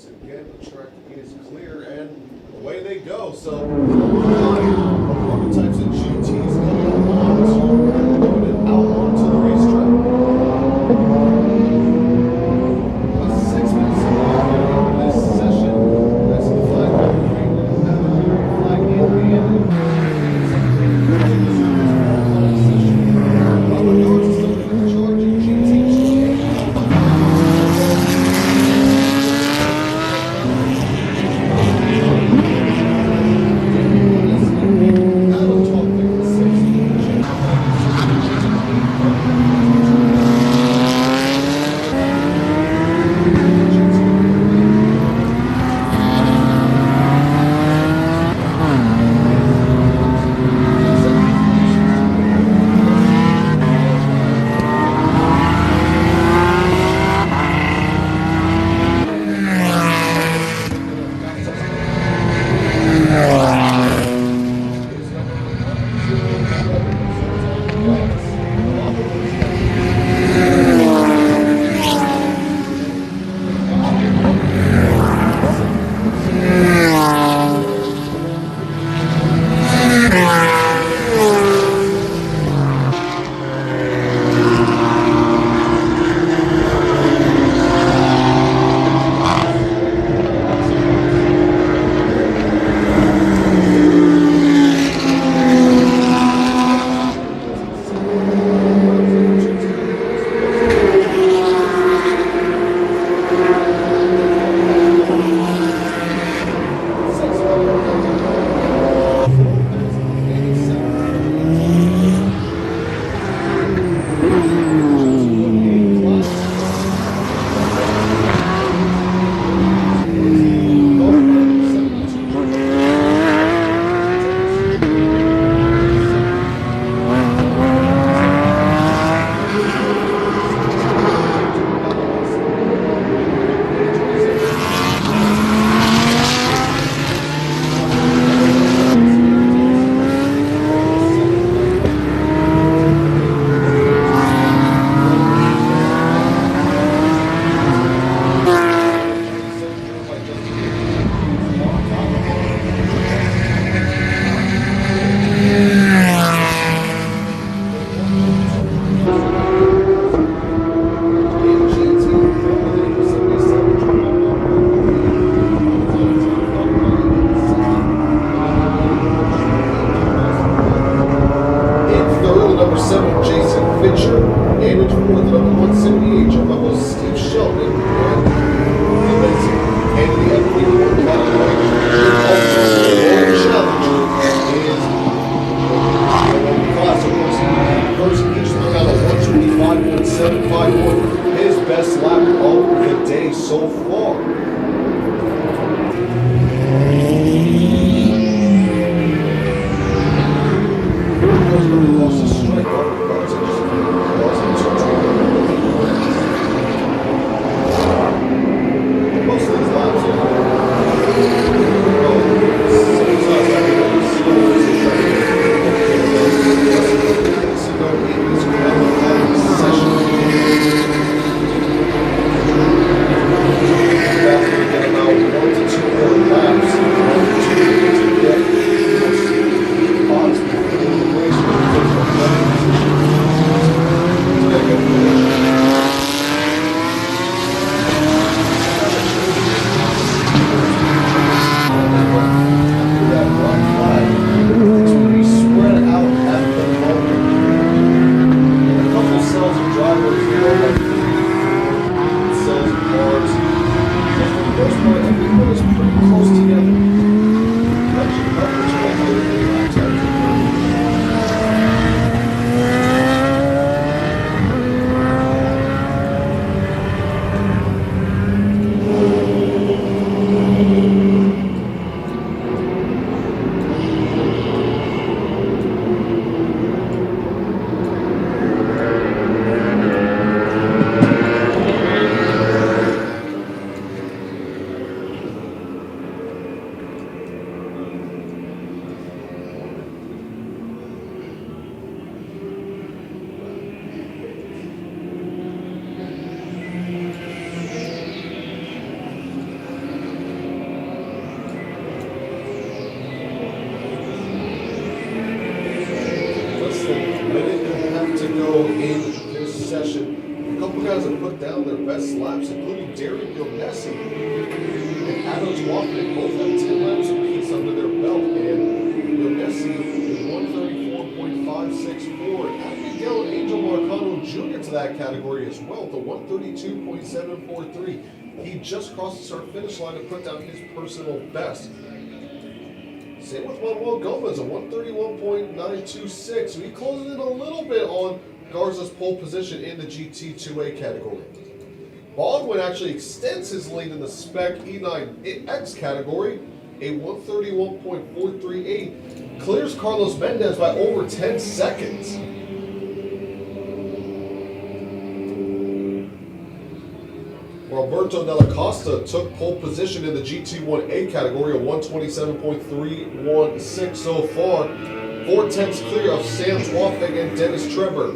once again, the track is clear and away they go. So, prototypes and GTs coming along, so loaded out onto the racetrack. About 6 minutes ago in this session, that's the flag flag in hand. Robert Norris is still in charge of GT. His best lap of the day so far. Lost a strike. Most of these laps minute and a half to go in this session. A couple guys have put down their best laps, including Darren Gilnessi and Adam Twoffick. Both have 10 laps apiece under their belt, and Gilnessi is 134.564. Add Miguel Angel Marcano Jr. to that category as well, to 132.743. He just crossed the start finish line and put down his personal best. Same with Manuel Gomez, a 131.926. So he closes in a little bit on Garza's pole position in the GT2A category. Baldwin actually extends his lead in the Spec E9X category, a 131.438. Clears Carlos Mendez by over 10 seconds. Roberto Della Costa took pole position in the GT1A category, a 127.316 so far. 4/10 clear of Sam Twoffick and Dennis Trevor.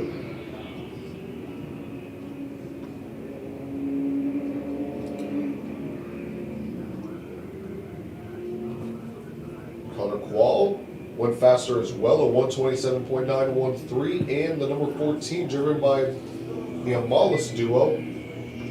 Connor Quall went faster as well, a 127.913, and the number 14 driven by the Amalis duo.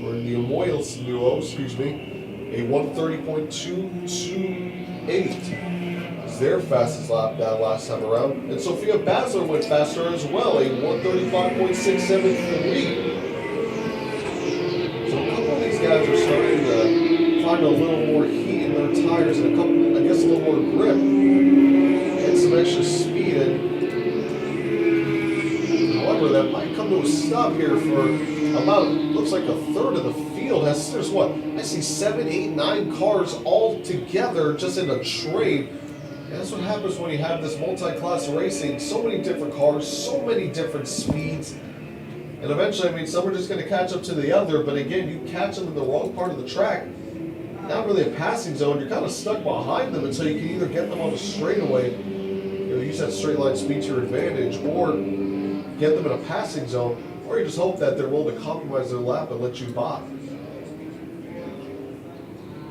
Or the Amoyles duo, excuse me, a 130.228 is their fastest lap that last time around. And Sophia Basler went faster as well, a 135.673. So a couple of these guys are starting to find a little more heat in their tires and a couple, I guess, a little more grip and some extra speed. And however, that might come to a stop here for about, looks like a third of the field. There's what? I see 7, 8, 9 cars all together just in a train. And that's what happens when you have this multi-class racing. So many different cars, so many different speeds. And eventually, I mean, some are just going to catch up to the other. But again, you catch them in the wrong part of the track. Not really a passing zone. You're kind of stuck behind them until you can either get them on the straightaway, use that straight line speed to your advantage, or get them in a passing zone. Or you just hope that they're willing to compromise their lap and let you by.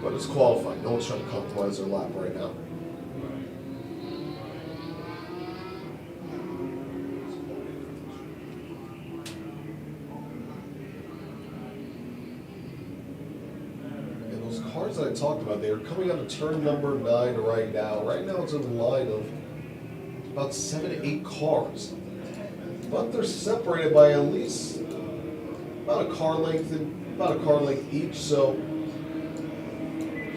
But it's qualifying. No one's trying to compromise their lap right now. And those cars that I talked about, they are coming out of turn number 9 right now. Right now it's in a line of about 7 to 8 cars. But they're separated by at least about a car length each, so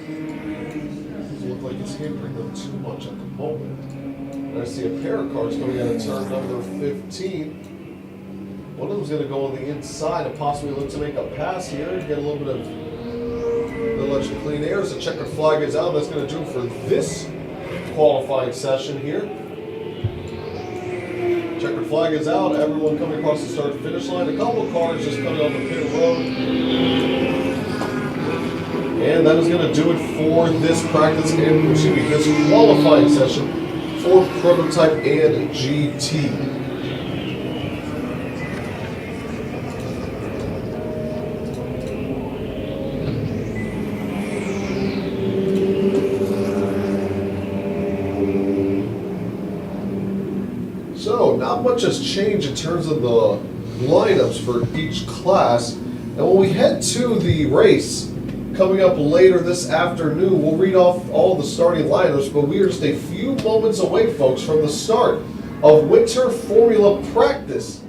it doesn't look like it's hindering them too much at the moment. And I see a pair of cars coming out of turn number 15. One of them's going to go on the inside and possibly look to make a pass here and get a little bit of extra clean air as the checkered flag is out. That's going to do it for this qualifying session here. Checkered flag is out. Everyone coming across the start finish line. A couple of cars just coming on the pit road. And that is going to do it for this practice and this qualifying session for Prototype and GT. So, not much has changed in terms of the lineups for each class. And when we head to the race coming up later this afternoon, we'll read off all the starting lineups, but we are just a few moments away, folks, from the start of Winter Formula Practice.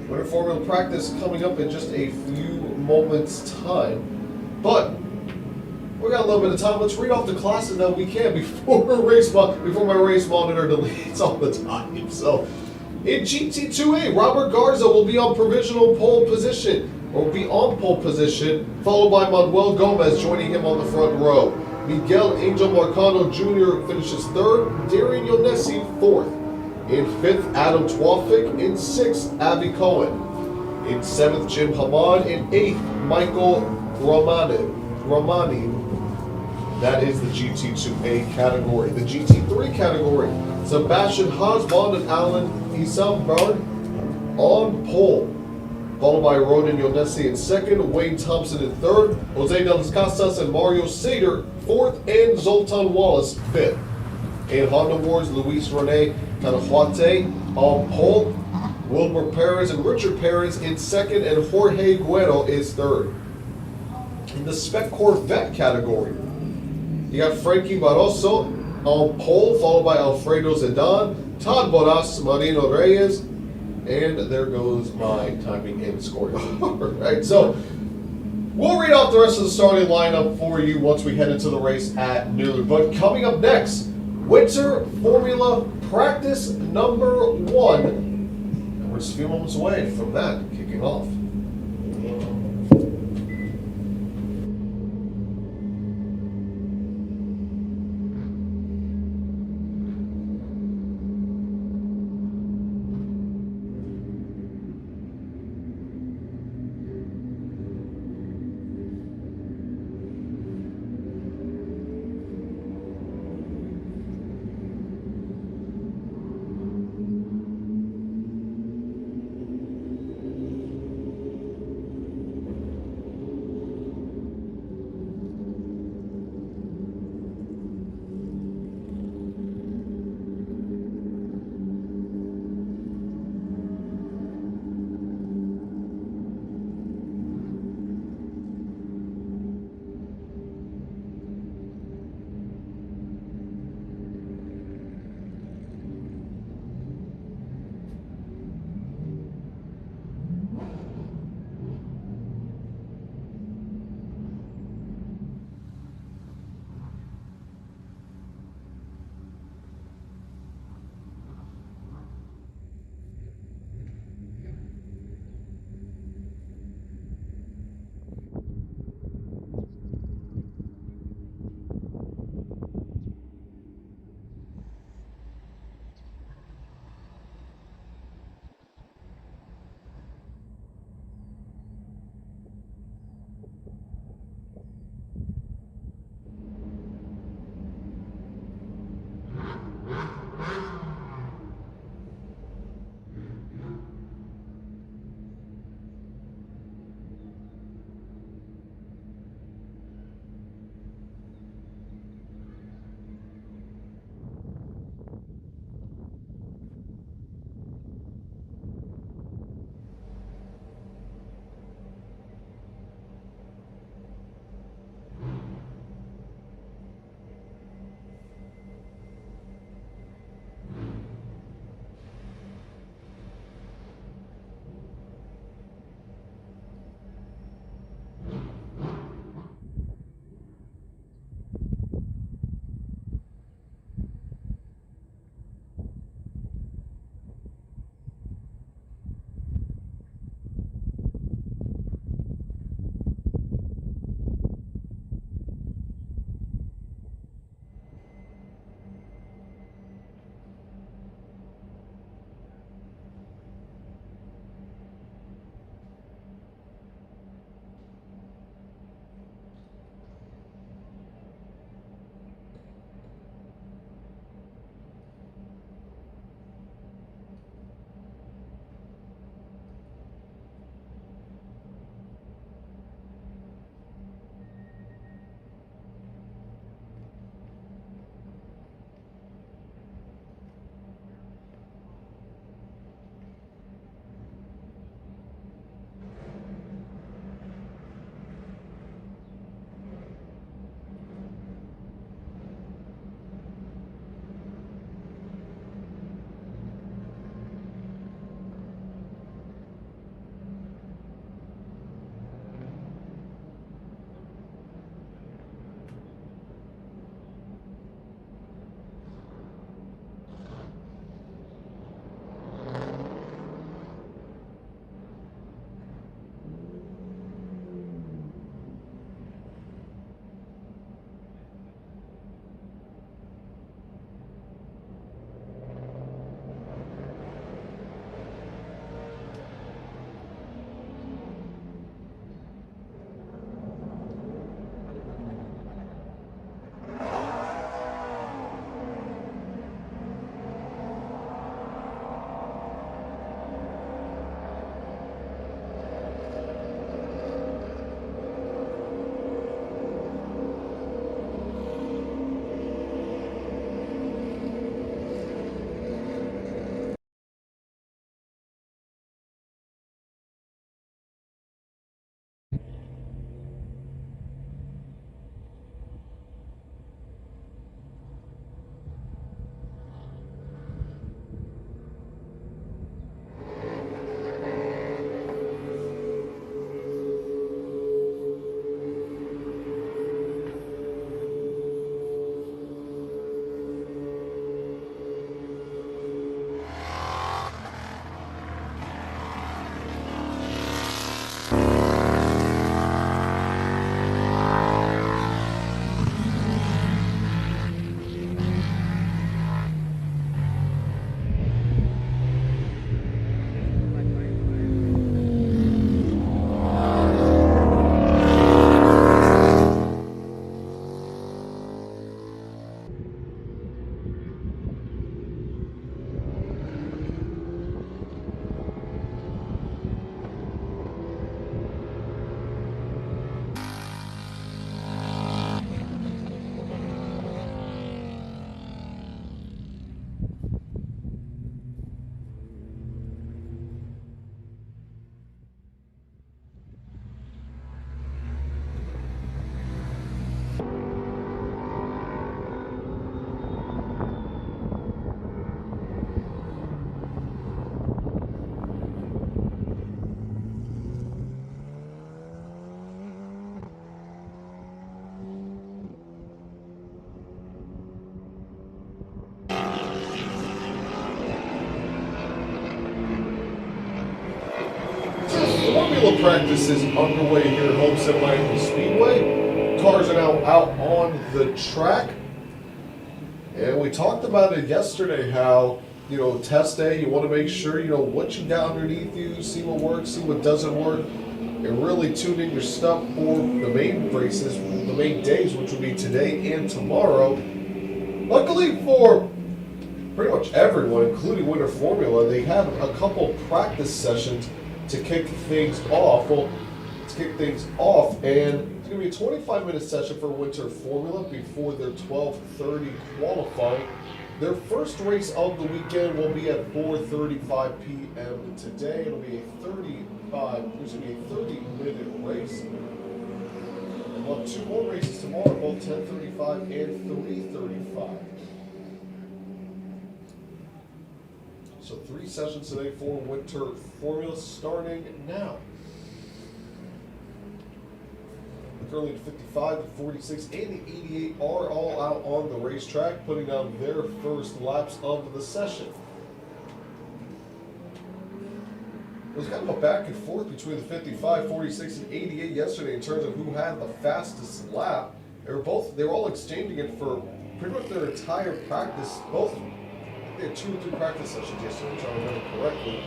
Winter Formula Practice coming up in just a few moments' time. But we got a little bit of time. Let's read off the classes that we can before my race monitor deletes all the time. So, in GT2A, Robert Garza will be on provisional pole position, followed by Manuel Gomez joining him on the front row. Miguel Angel Marcano Jr. finishes 3rd, Darren Gilnessi 4th. In 5th, Adam Twoffick. In 6th, Avi Cohen. In 7th, Jim Hamad. In 8th, Michael Romani. That is the GT2A category. The GT3 category, Sebastian Hosbond and Alan Isambarn on pole, followed by Ronan Gilnessi in 2nd, Wayne Thompson in 3rd, Jose de las Casas and Mario Sader 4th, and Zoltan Wallace 5th. In Honda Wars, Luis Rene Tanahuate on pole. Wilbur Perez and Richard Perez in second, and Jorge Guerrero is third. In the Spec Corvette category, you got Frankie Barroso on pole, followed by Alfredo Zidane, Todd Boras, Marino Reyes, and there goes my timing and scoring. All right, so we'll read off the rest of the starting lineup for you once we head into the race at noon. But coming up next, Winter Formula Practice number 1. And we're just a few moments away from that kicking off. Formula practice is underway here at Homestead Miami Speedway. Cars are now out on the track. And we talked about it yesterday, how, test day, you want to make sure, what you got underneath you, see what works, see what doesn't work, and really tune in your stuff for the main races, the main days, which will be today and tomorrow. Luckily for pretty much everyone, including Winter Formula, they have a couple practice sessions to kick things off. And it's going to be a 25-minute session for Winter Formula before their 12:30 qualifying. Their first race of the weekend will be at 4:35 p.m. today. It'll be a 30-minute race. And we'll have two more races tomorrow, both 10:35 and 3:35. So 3 sessions today for Winter Formula starting now. Currently the 55, the 46, and the 88 are all out on the racetrack, putting down their first laps of the session. It was kind of a back and forth between the 55, 46, and 88 yesterday in terms of who had the fastest lap. They were all exchanging it for pretty much their entire practice. They had 2 or 3 practice sessions yesterday, if I remember correctly.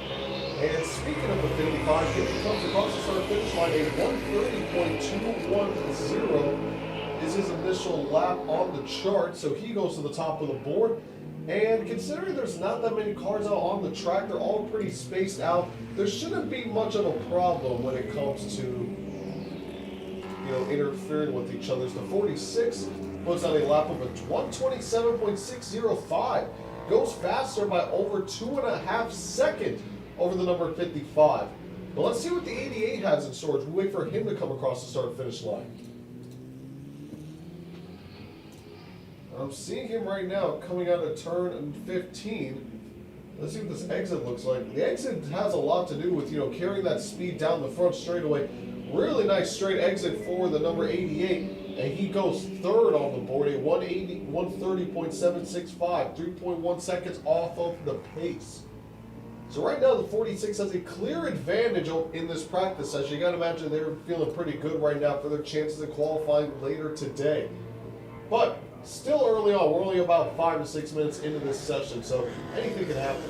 And speaking of the 55, here he comes across the start finish line. A 1:30.210 is his initial lap on the chart, so he goes to the top of the board. And considering there's not that many cars out on the track, they're all pretty spaced out, there shouldn't be much of a problem when it comes to interfering with each other. The 46 puts out a lap of a 1:27.605. Goes faster by over 2.5 seconds over the number 55. But let's see what the 88 has in store. We wait for him to come across the start-finish line. I'm seeing him right now coming out of turn 15. Let's see what this exit looks like. The exit has a lot to do with, carrying that speed down the front straightaway. Really nice straight exit for the number 88. And he goes third on the board, a 1:30.765, 3.1 seconds off of the pace. So right now the 46 has a clear advantage in this practice session. You got to imagine they're feeling pretty good right now for their chances of qualifying later today. But still early on, we're only about 5 to 6 minutes into this session, so anything can happen.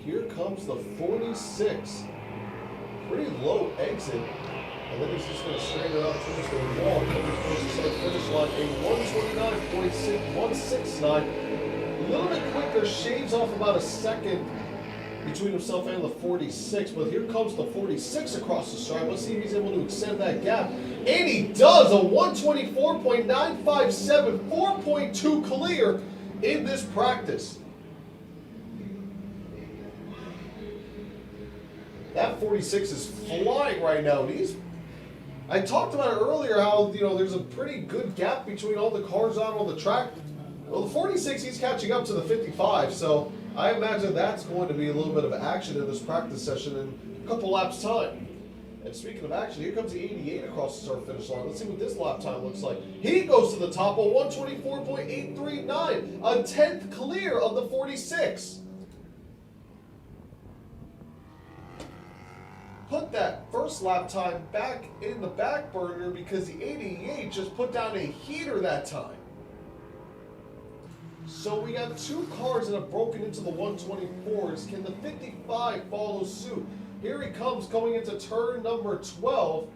Here comes the 46. Pretty low exit. And then he's just going to straighten it up towards the wall. Coming towards the finish line. A 1:29.169. A little bit quicker. Shaves off about a second between himself and the 46. But here comes the 46 across the stripe. Let's see if he's able to extend that gap. And he does. A 1:24.957. 4.2 clear in this practice. That 46 is flying right now. And I talked about it earlier how, there's a pretty good gap between all the cars out on the track. Well, the 46, he's catching up to the 55, so I imagine that's going to be a little bit of action in this practice session in a couple laps' time. And speaking of action, here comes the 88 across the start-finish line. Let's see what this lap time looks like. He goes to the top of 1:24.839, a 10th clear of the 46. Put that first lap time back in the back burner because the 88 just put down a heater that time. So we got 2 cars that have broken into the 124s. Can the 55 follow suit? Here he comes coming into turn number 12,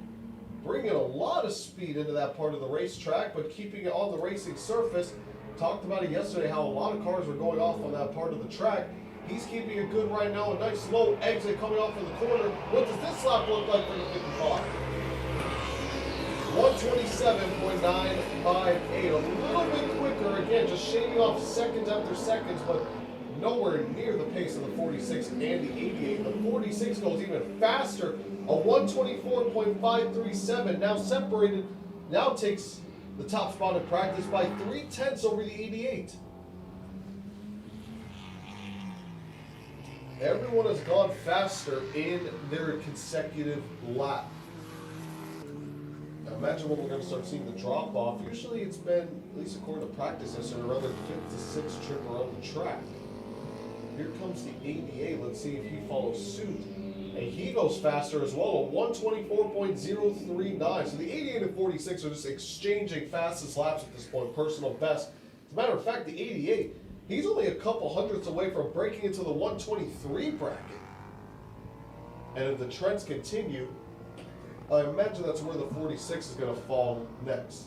bringing a lot of speed into that part of the racetrack, but keeping it on the racing surface. Talked about it yesterday how a lot of cars were going off on that part of the track. He's keeping it good right now. A nice low exit coming off in the corner. What does this lap look like for the 55? 1:27.958. A little bit quicker. Again, just shaving off seconds after seconds, but nowhere near the pace of the 46 and the 88. The 46 goes even faster. A 1:24.537. Now separated. Now takes the top spot in practice by 0.3 over the 88. Everyone has gone faster in their consecutive lap. Now imagine when we're going to start seeing the drop off. Usually it's been, at least according to practice history, around the 5th to 6th trip around the track. Here comes the 88. Let's see if he follows suit. And he goes faster as well, a 124.039. So the 88 and 46 are just exchanging fastest laps at this point, personal best. As a matter of fact, the 88, he's only a couple hundredths away from breaking into the 123 bracket. And if the trends continue, I imagine that's where the 46 is going to fall next.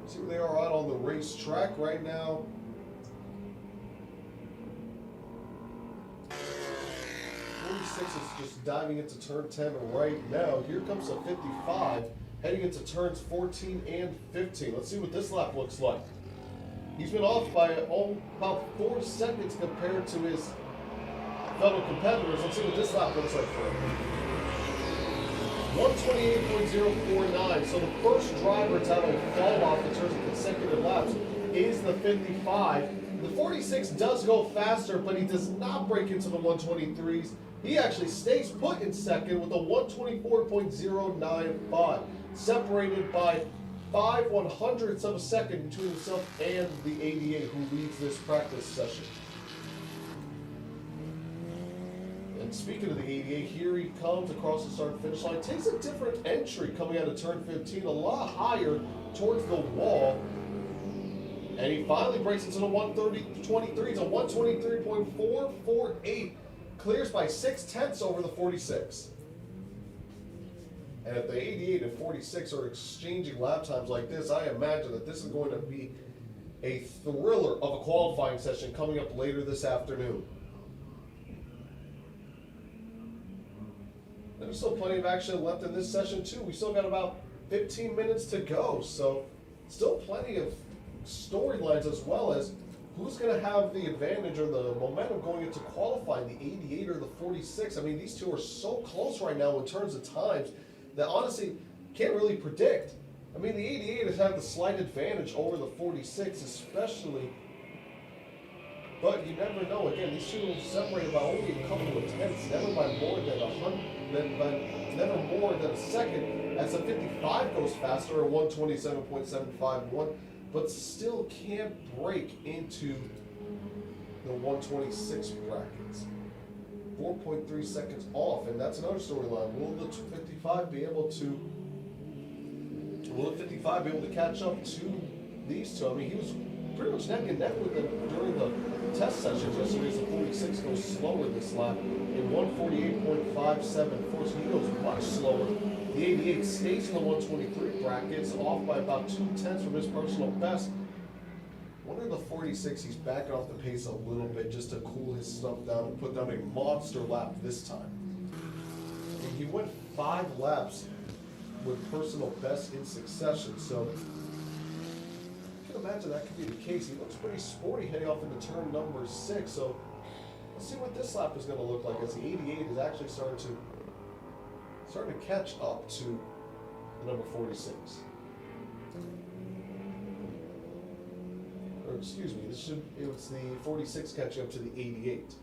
See where they are out on the racetrack right now. 46 is just diving into turn 10 right now. Here comes a 55, heading into turns 14 and 15. Let's see what this lap looks like. He's been off by about 4 seconds compared to his fellow competitors. Let's see what this lap looks like for him. 128.049. So the first driver to have a fall off in terms of consecutive laps is the 55. The 46 does go faster, but he does not break into the 123s. He actually stays put in second with a 124.095, separated by 5/100ths of a second between himself and the 88 who leads this practice session. And speaking of the 88, here he comes across the start and finish line. Takes a different entry coming out of turn 15, a lot higher towards the wall. And he finally breaks into the 123s, a 123.448. Clears by 0.6 over the 46. And if the 88 and 46 are exchanging lap times like this, I imagine that this is going to be a thriller of a qualifying session coming up later this afternoon. There's still plenty of action left in this session too. We still got about 15 minutes to go, so still plenty of storylines as well as who's going to have the advantage or the momentum going into qualifying, the 88 or the 46. I mean, these two are so close right now in terms of times that honestly can't really predict. I mean, the 88 has had the slight advantage over the 46 especially, but you never know. Again, these two will separate by only a couple of tenths, never by more than never more than a second, as the 55 goes faster at 127.751. But still can't break into the 126 brackets. 4.3 seconds off, and that's another storyline. Will the 55 be able to catch up to these two? I mean, he was pretty much neck and neck with them during the test sessions yesterday. The 46 goes slower this lap in 148.574, so he goes much slower. The 88 stays in the 123 brackets, off by about 0.2 from his personal best. Wonder the 46, he's backing off the pace a little bit just to cool his stuff down and put down a monster lap this time. I mean, he went 5 laps with personal best in succession, so I can imagine that could be the case. He looks pretty sporty heading off into turn number 6, so let's see what this lap is going to look like as the 88 is actually starting to catch up to the number 46. Or excuse me, it's the 46 catching up to the 88.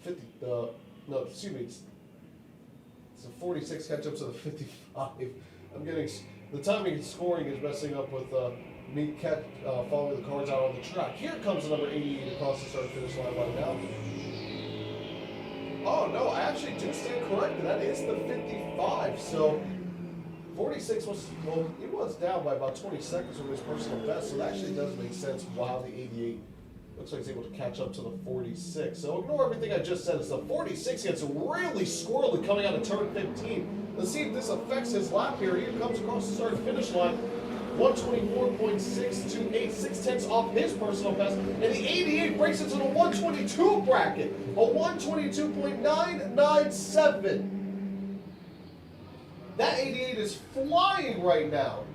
It's the 46 catch up to the 55. I'm getting, the timing and scoring is messing up with me following the cards out on the track. Here comes the number 88 across the start finish line right now. Oh no, I actually do stand corrected. That is the 55. So 46 was down by about 20 seconds from his personal best. So that actually does make sense why the 88 looks like he's able to catch up to the 46. So ignore everything I just said. It's the 46 gets really squirrely coming out of turn 15. Let's see if this affects his lap here. Here comes across the start finish line. 124.628, 0.6 off his personal best, and the 88 breaks into the 122 bracket, a 122.997. That 88 is flying right now.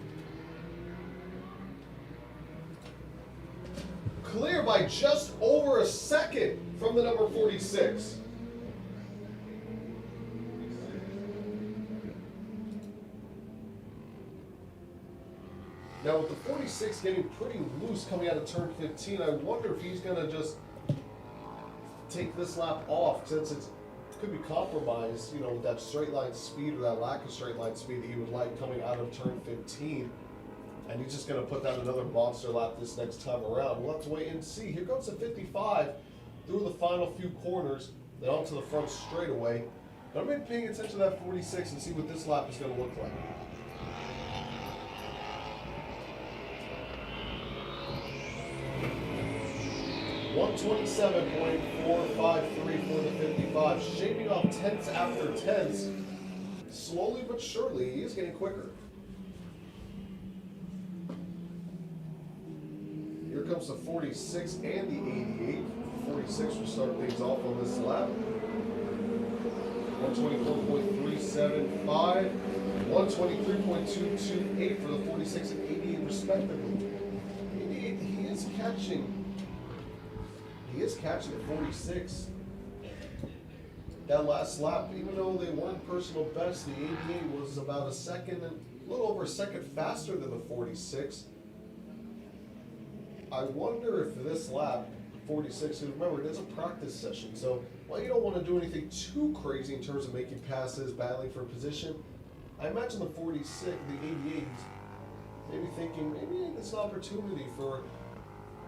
Clear by just over a second from the number 46. Now with the 46 getting pretty loose coming out of turn 15, I wonder if he's going to just take this lap off, since it's could be compromised, with that straight line speed or that lack of straight line speed that he would like coming out of turn 15. And he's just going to put down another monster lap this next time around. We'll have to wait and see. Here comes the 55 through the final few corners, then onto the front straightaway. But I'm going to be paying attention to that 46 and see what this lap is going to look like. 127.453 for the 55, shaving off tenths after tenths. Slowly but surely, he is getting quicker. Here comes the 46 and the 88. 46 will start things off on this lap. 124.375, 123.228 for the 46 and 88 respectively. 88, he is catching at 46. That last lap, even though they weren't personal best, the 88 was about a little over a second faster than the 46. I wonder if this lap, 46, and remember, it is a practice session, so while you don't want to do anything too crazy in terms of making passes, battling for position, I imagine the 46, the 88, maybe thinking, maybe it's an opportunity for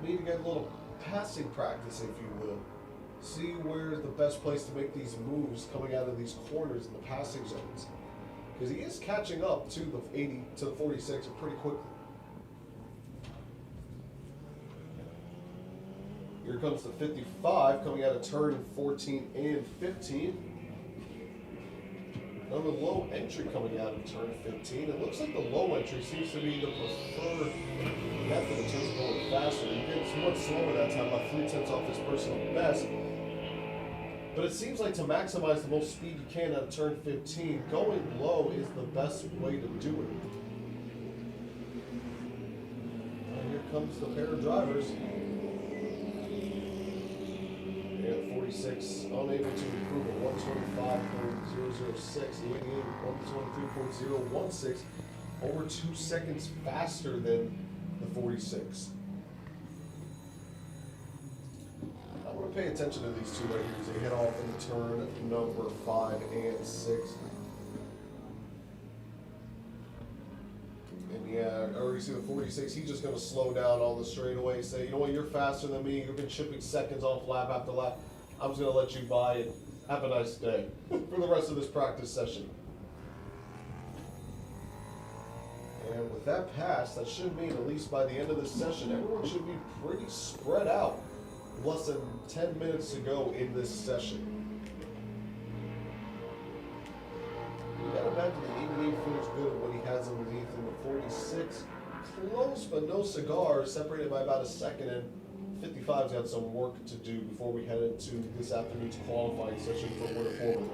me to get a little passing practice, if you will. See where's the best place to make these moves coming out of these corners in the passing zones. Because he is catching up to the 80, to the 46 pretty quickly. Here comes the 55 coming out of turn 14 and 15. Another low entry coming out of turn 15. It looks like the low entry seems to be the preferred method in terms of going faster. He gets much slower that time, about 3/10 off his personal best. But it seems like to maximize the most speed you can out of turn 15, going low is the best way to do it. And here comes the pair of drivers. And 46 unable to improve at 125.006, the 88 123.016, over 2 seconds faster than the 46. I want to pay attention to these two right here as they head off into turn number 5 and 6. And yeah, I already see the 46. He's just going to slow down all the straightaways, say, you know what, you're faster than me. You've been chipping seconds off lap after lap. I'm just going to let you by and have a nice day for the rest of this practice session. And with that pass, that should mean at least by the end of this session, everyone should be pretty spread out. Less than 10 minutes to go in this session. You gotta imagine the 88 feels good at what he has underneath in the 46. Close but no cigar, separated by about a second, and 55's got some work to do before we head into this afternoon's qualifying session for winter forward.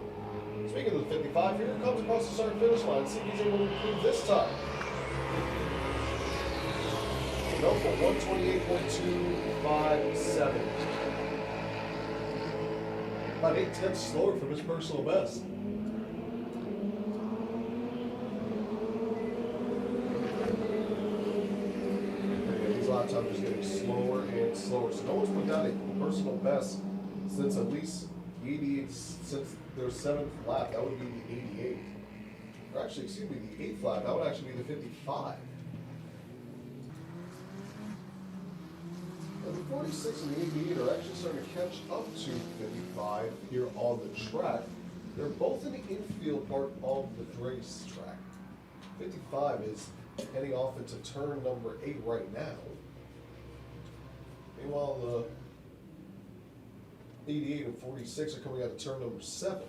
Speaking of the 55, here it comes across the start finish line. See if he's able to improve this time. No, for 128.257. About 8/10 slower from his personal best. These lap times are just getting slower and slower. So no one's put down a personal best since at least 88, since their 7th lap. That would be the 88. Or actually, excuse me, the 8th lap. That would actually be the 55. And the 46 and the 88 are actually starting to catch up to 55 here on the track. They're both in the infield part of the racetrack. 55 is heading off into turn number 8 right now. Meanwhile, the 88 and 46 are coming out of turn number 7.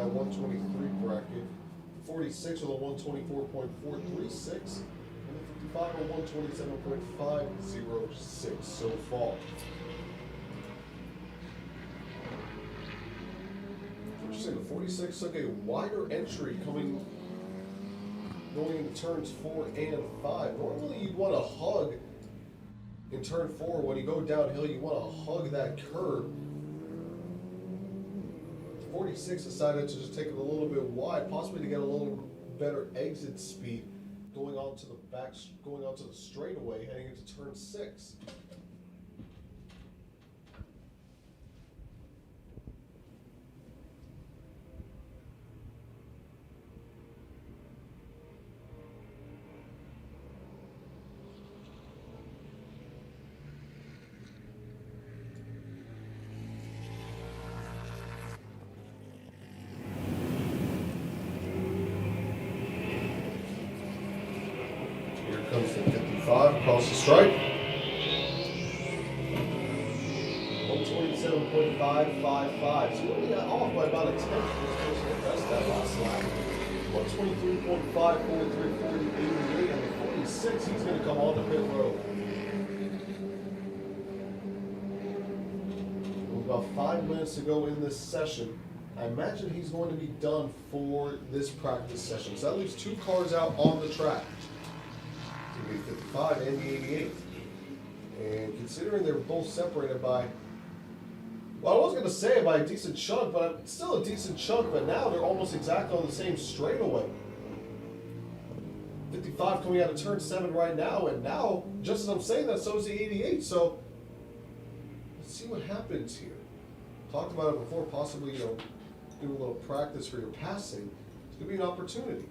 that 123 bracket. 46 with a 124.436, and the 55 with 127.506 so far. Interesting, the 46 took a wider entry going into turns 4 and 5. Normally you'd want to hug in turn 4. When you go downhill, you want to hug that curb. 46 decided to just take it a little bit wide, possibly to get a little better exit speed going onto the straightaway, heading into turn 6. Comes to 55 across the stripe. 127.555. So he only got off by about a tenth of his personal best that last lap. 123.543, 40, 88, and the 46, he's going to come on the pit road. With about 5 minutes to go in this session, I imagine he's going to be done for this practice session. So that leaves 2 cars out on the track. The 55 and the 88. And considering they're both separated by, well, I was going to say by a decent chunk, but it's still a decent chunk, but now they're almost exactly on the same straightaway. 55 coming out of turn 7 right now, and now, just as I'm saying that, so is the 88. So let's see what happens here. Talked about it before, possibly, do a little practice for your passing. It's going to be an opportunity.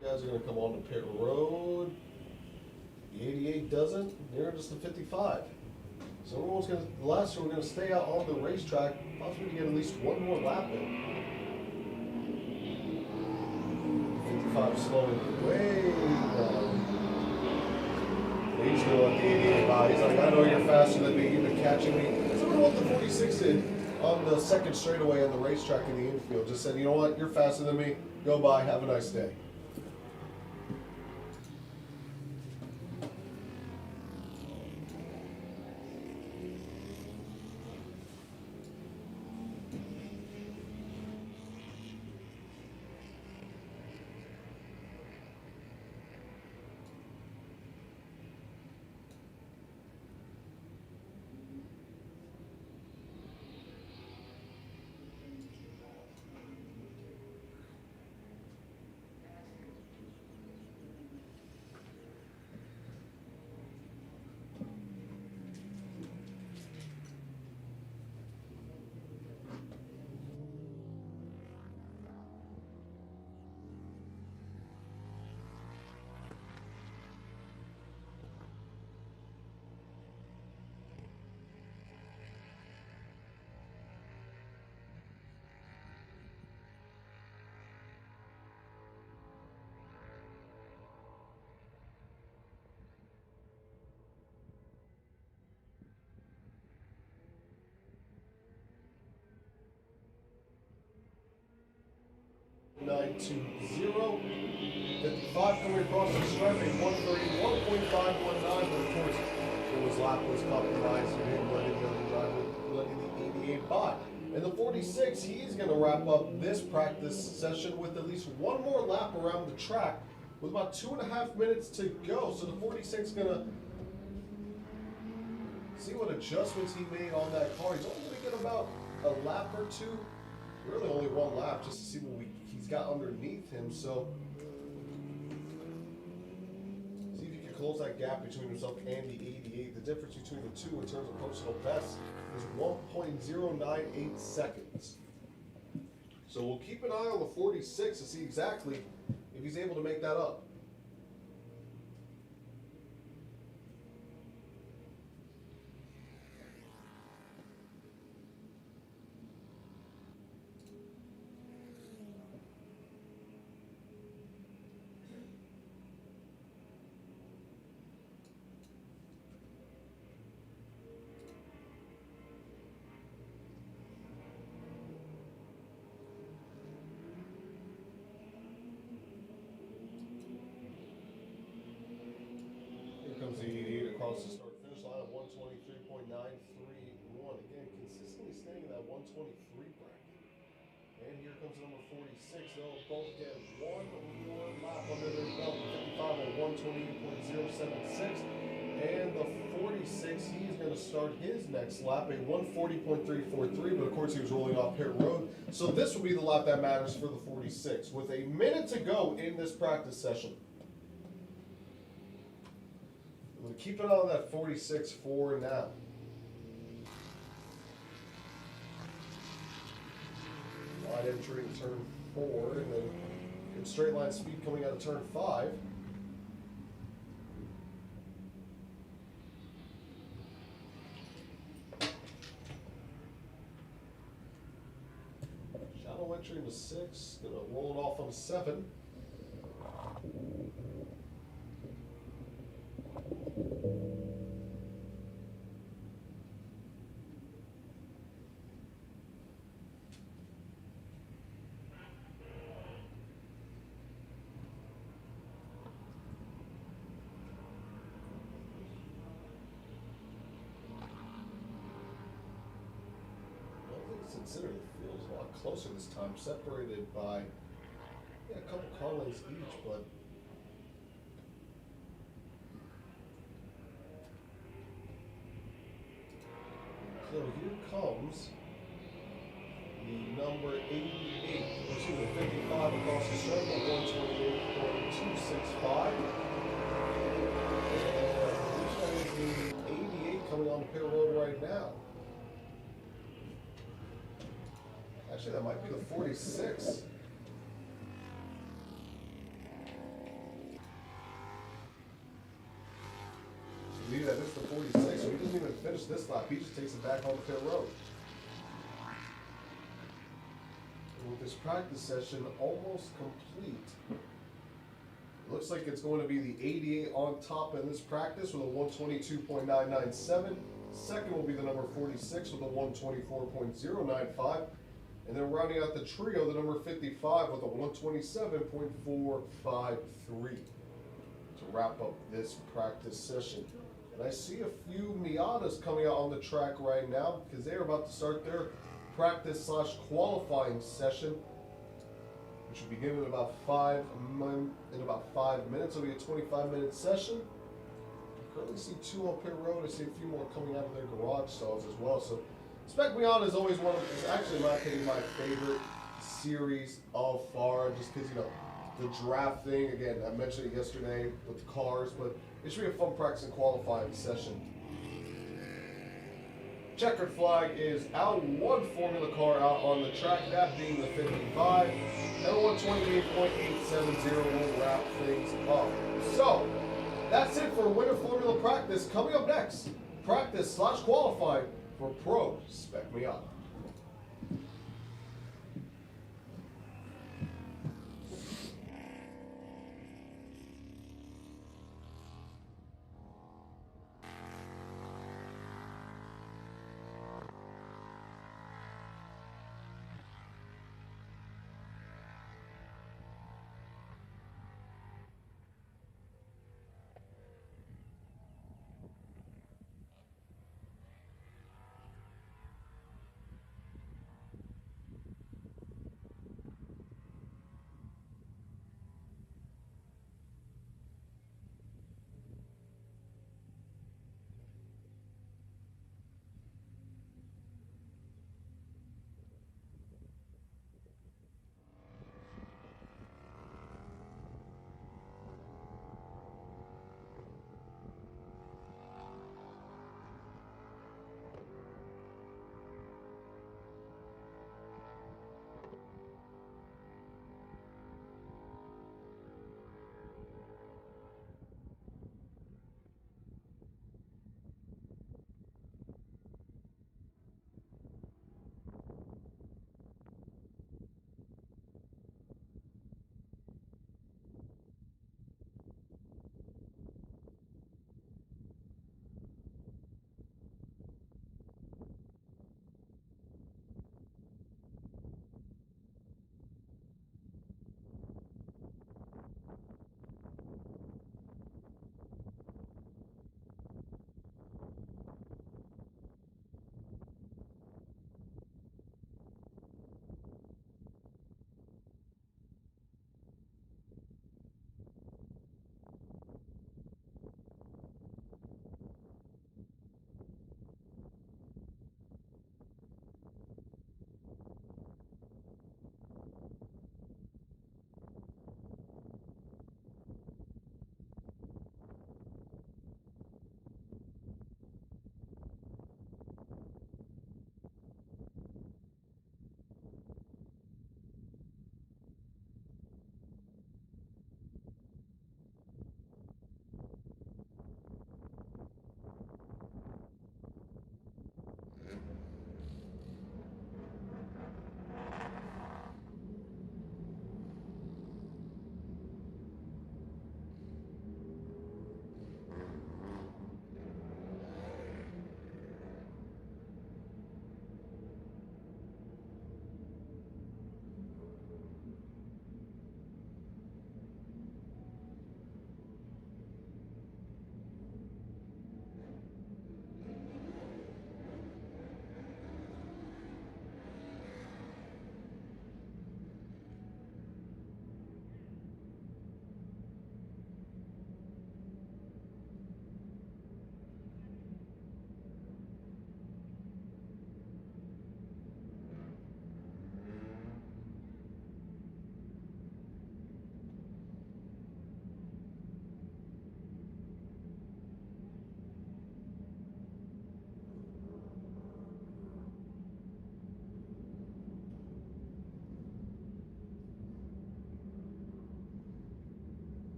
Guys are going to come on to pit road. The 88 doesn't. Near just the 55. So the last two are going to stay out on the racetrack, possibly to get at least one more lap in. 55 slowing way down. He's going to let the 88 by. He's like, I know you're faster than me. You've been catching me. So what the 46 did on the second straightaway on the racetrack in the infield. Just said, you know what? You're faster than me. Go by. Have a nice day. Nine to 0. 55 coming across the stripe, a 131.519, but of course his lap was compromised and him letting the 88 by. And the 46, he's going to wrap up this practice session with at least one more lap around the track with about 2.5 minutes to go. So the 46 is going to see what adjustments he made on that car. He's only going to get about a lap or two. Really only one lap just to see what he's got underneath him. So see if he can close that gap between himself and the 88. The difference between the two in terms of personal best is 1.098 seconds. So we'll keep an eye on the 46 to see exactly if he's able to make that up. across the start finish line at 123.931. Again, consistently staying in that 123 bracket. And here comes number 46. They'll both get one more lap under their belt. 55 at 128.076. And the 46, he's going to start his next lap at 140.343. But of course, he was rolling off pit road. So this will be the lap that matters for the 46. With a minute to go in this practice session. We'll keep it on that 46 for now. Wide entry in turn 4, and then good straight line speed coming out of turn 5. Shallow entry into 6, gonna roll it off on 7. Consider the field is a lot closer this time, separated by a couple car lengths each, but so here comes the number 88, excuse me, 55 across the circle, 128.265. And that is the 88 coming on the pit road right now. Actually, that might be the 46. Believe that is the 46, so he doesn't even finish this lap. He just takes it back on the pit road. And with this practice session almost complete, it looks like it's going to be the 88 on top in this practice with a 122.997. Second will be the number 46 with a 124.095. And then rounding out the trio, the number 55 with a 127.453 to wrap up this practice session. And I see a few Miatas coming out on the track right now because they are about to start their practice/qualifying session, which will begin in about 5 minutes. It'll be a 25-minute session. I currently see 2 on pit road. I see a few more coming out of their garage stalls as well. So Spec Miata is always is actually, in my opinion, my favorite series of FARA, just because, the draft thing, again, I mentioned it yesterday with the cars, but it should be a fun practice and qualifying session. Checkered flag is out, one Formula car out on the track, that being the 55, and 128.870 will wrap things up. So, that's it for Winter Formula practice. Coming up next, practice/qualifying for Pro Spec Miata.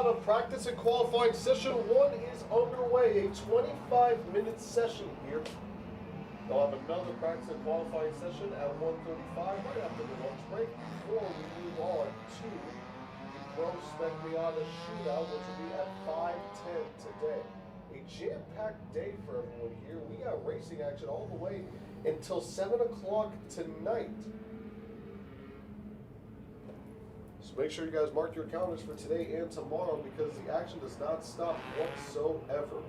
Miata practice and qualifying session 1 is underway. A 25-minute session here. They'll have another practice and qualifying session at 1:35 right after the lunch break before we move on to the Pro Spec Miata shootout, which will be at 5:10 today. A jam-packed day for everyone here. We got racing action all the way until 7 o'clock tonight. So make sure you guys mark your calendars for today and tomorrow because the action does not stop whatsoever.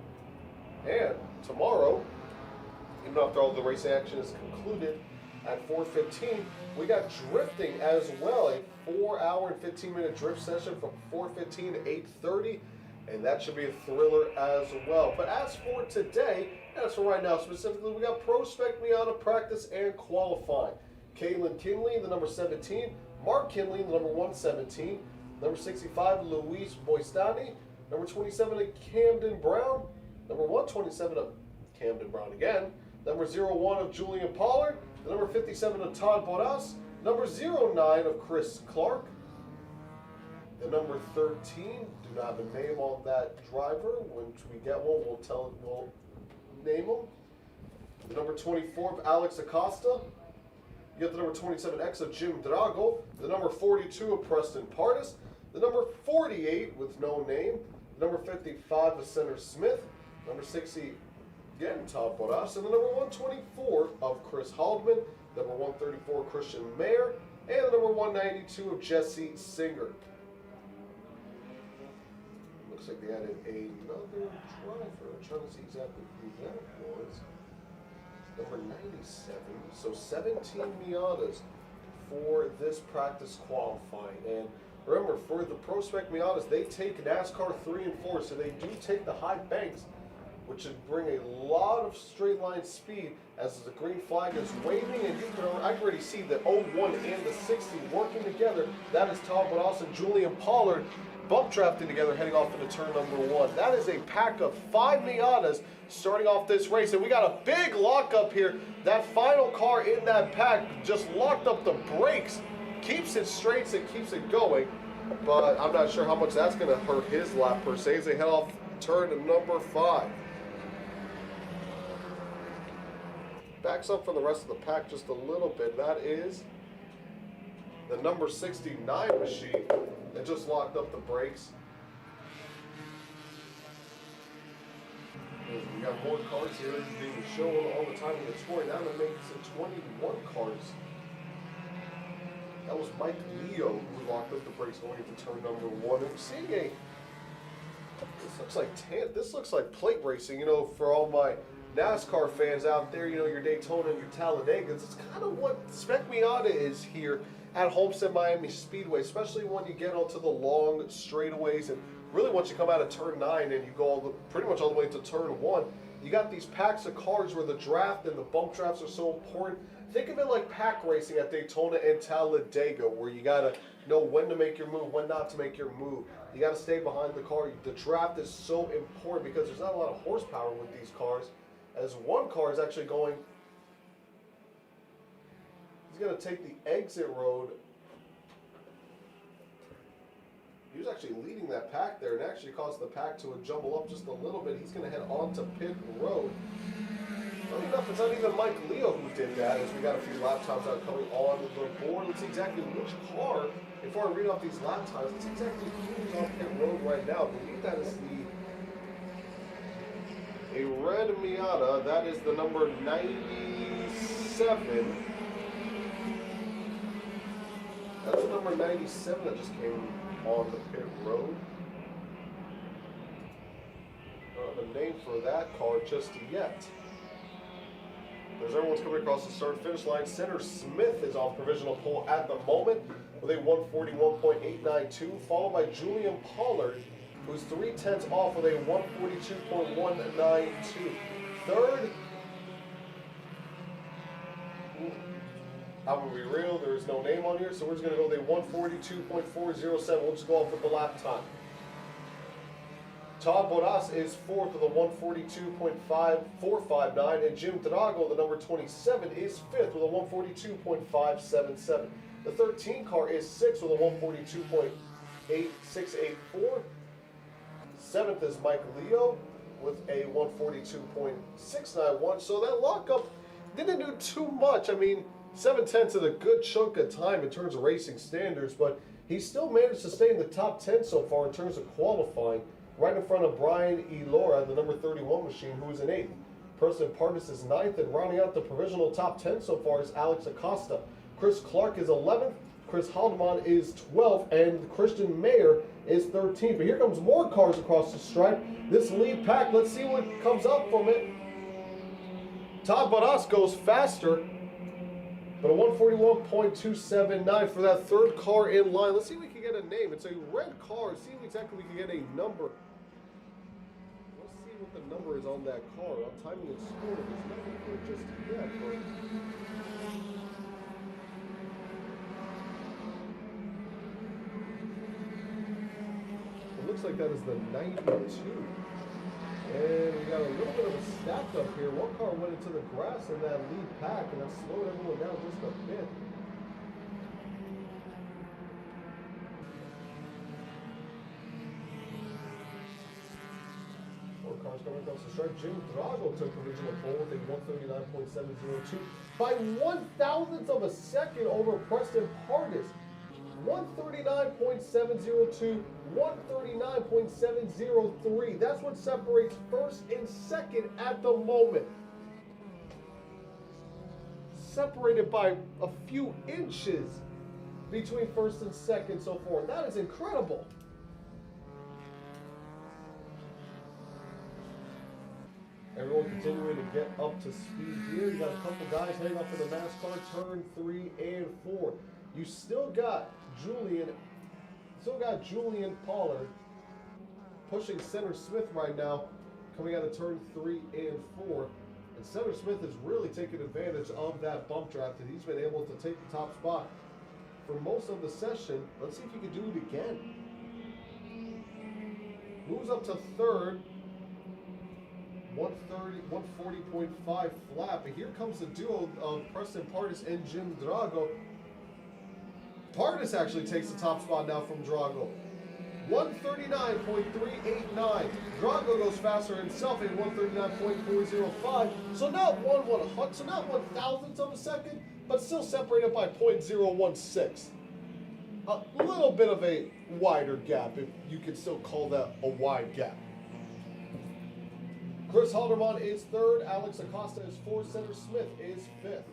And tomorrow, even after all the racing action is concluded at 4:15, we got drifting as well. A 4-hour and 15-minute drift session from 4:15 to 8:30. And that should be a thriller as well. But as for today, as for right now specifically, we got Pro Spec Miata practice and qualifying. Kaylin Kinley, the number 17. Mark Kinley, the number 117. Number 65, Luis Boistani. Number 27, Camden Brown. Number 127 of Camden Brown again. Number 01 of Julian Pollard. The number 57 of Todd Bodas. Number 09 of Chris Clark. The number 13, do not have a name on that driver. When we get one, we'll name him. The number 24 of Alex Acosta. You get the number 27X of Jim Drago. The number 42 of Preston Pardis. The number 48 with no name. The number 55 of Senator Smith. Number 60, again, Todd Bodas. And the number 124 of Chris Haldeman. Number 134, Christian Mayer. And the number 192 of Jesse Singer. Looks like they added another driver. I'm trying to see exactly who that was. Number 97. So 17 Miatas for this practice qualifying. And remember, for the Pro Spec Miatas, they take NASCAR 3 and 4, so they do take the high banks, which should bring a lot of straight line speed as the green flag is waving. And I can already see the 01 and the 60 working together. That is Todd Bodas and Julian Pollard bump drafting together heading off into turn number 1. That is a pack of 5 Miatas starting off this race. And we got a big lockup here. That final car in that pack just locked up the brakes. Keeps it straight and keeps it going. But I'm not sure how much that's going to hurt his lap per se as they head off turn number 5. Backs up from the rest of the pack just a little bit. That is the number 69 machine that just locked up the brakes. We got more cars here being shown all the time in the scoring. Now that makes it 21 cars. That was Mike Leo who locked up the brakes going into turn number 1. And we're seeing this looks like plate racing, for all my NASCAR fans out there, your Daytona and your Talladegas. It's kind of what Spec Miata is here at Homestead Miami Speedway, especially when you get onto the long straightaways. And really, once you come out of turn 9 and you go pretty much all the way to turn 1, you got these packs of cars where the draft and the bump drafts are so important. Think of it like pack racing at Daytona and Talladega, where you got to know when to make your move, when not to make your move. You got to stay behind the car. The draft is so important because there's not a lot of horsepower with these cars. As one car is actually going, he's going to take the exit road. He was actually leading that pack there and actually caused the pack to jumble up just a little bit. He's going to head onto pit road. Funny enough, it's not even Mike Leo who did that, as we got a few lap times out coming on the board. Let's see exactly which car, before I read off these lap times, let's see exactly who's on pit road right now. I believe that is a red Miata. That is the number 97. That's the number 97 that just came on the pit road. Don't have a name for that car just yet. As everyone's coming across the start-finish line, Senator Smith is on provisional pole at the moment with a 141.892, followed by Julian Pollard, who's 0.3 off with a 142.192. Third, I'm going to be real, there is no name on here, so we're just going to go with a 142.407. We'll just go off with the lap time. Todd Bodas is fourth with a 142.5459, and Jim Drago, the number 27, is fifth with a 142.577. The 13 car is sixth with a 142.8684. 7th is Mike Leo with a 142.691. So that lockup didn't do too much. I mean, 7/10 is a good chunk of time in terms of racing standards, but he still managed to stay in the top 10 so far in terms of qualifying, right in front of Brian Elora, the number 31 machine, who is in 8th. Preston Pardis is 9th, and rounding out the provisional top 10 so far is Alex Acosta. Chris Clark is 11th, Chris Haldeman is 12th, and Christian Mayer is 13th. But here comes more cars across the stripe. This lead pack, let's see what comes up from it. Todd Bottas goes faster, but a 141.279 for that third car in line. Let's see if we can get a name. It's a red car. See if exactly we can get a number. Let's see what the number is on that car. I'm timing and score. There's nothing for it just yet, but it looks like that is the 92. And we got a little bit of a stacked up here. One car went into the grass in that lead pack, and that slowed everyone down just a bit. Four cars coming across the stripe. Jim Drago took original pole with a 139.702 by 1,000th of a second over Preston Pardis. 139.702, 139.703. That's what separates first and second at the moment. Separated by a few inches between first and second so far. That is incredible. Everyone continuing to get up to speed here. You got a couple guys heading up for the NASCAR turn 3 and 4. You still got Julian Pollard pushing Center Smith right now, coming out of turn 3 and 4. And Center Smith is really taking advantage of that bump draft, and he's been able to take the top spot for most of the session. Let's see if he can do it again. Moves up to third. 140.5 flat. But here comes the duo of Preston Pardis and Jim Drago. Pardis actually takes the top spot now from Drago. 139.389. Drago goes faster himself at 139.405. So not 1/1,000th of a second, but still separated by 0.016. A little bit of a wider gap, if you could still call that a wide gap. Chris Haldeman is 3rd, Alex Acosta is 4th, Center Smith is 5th.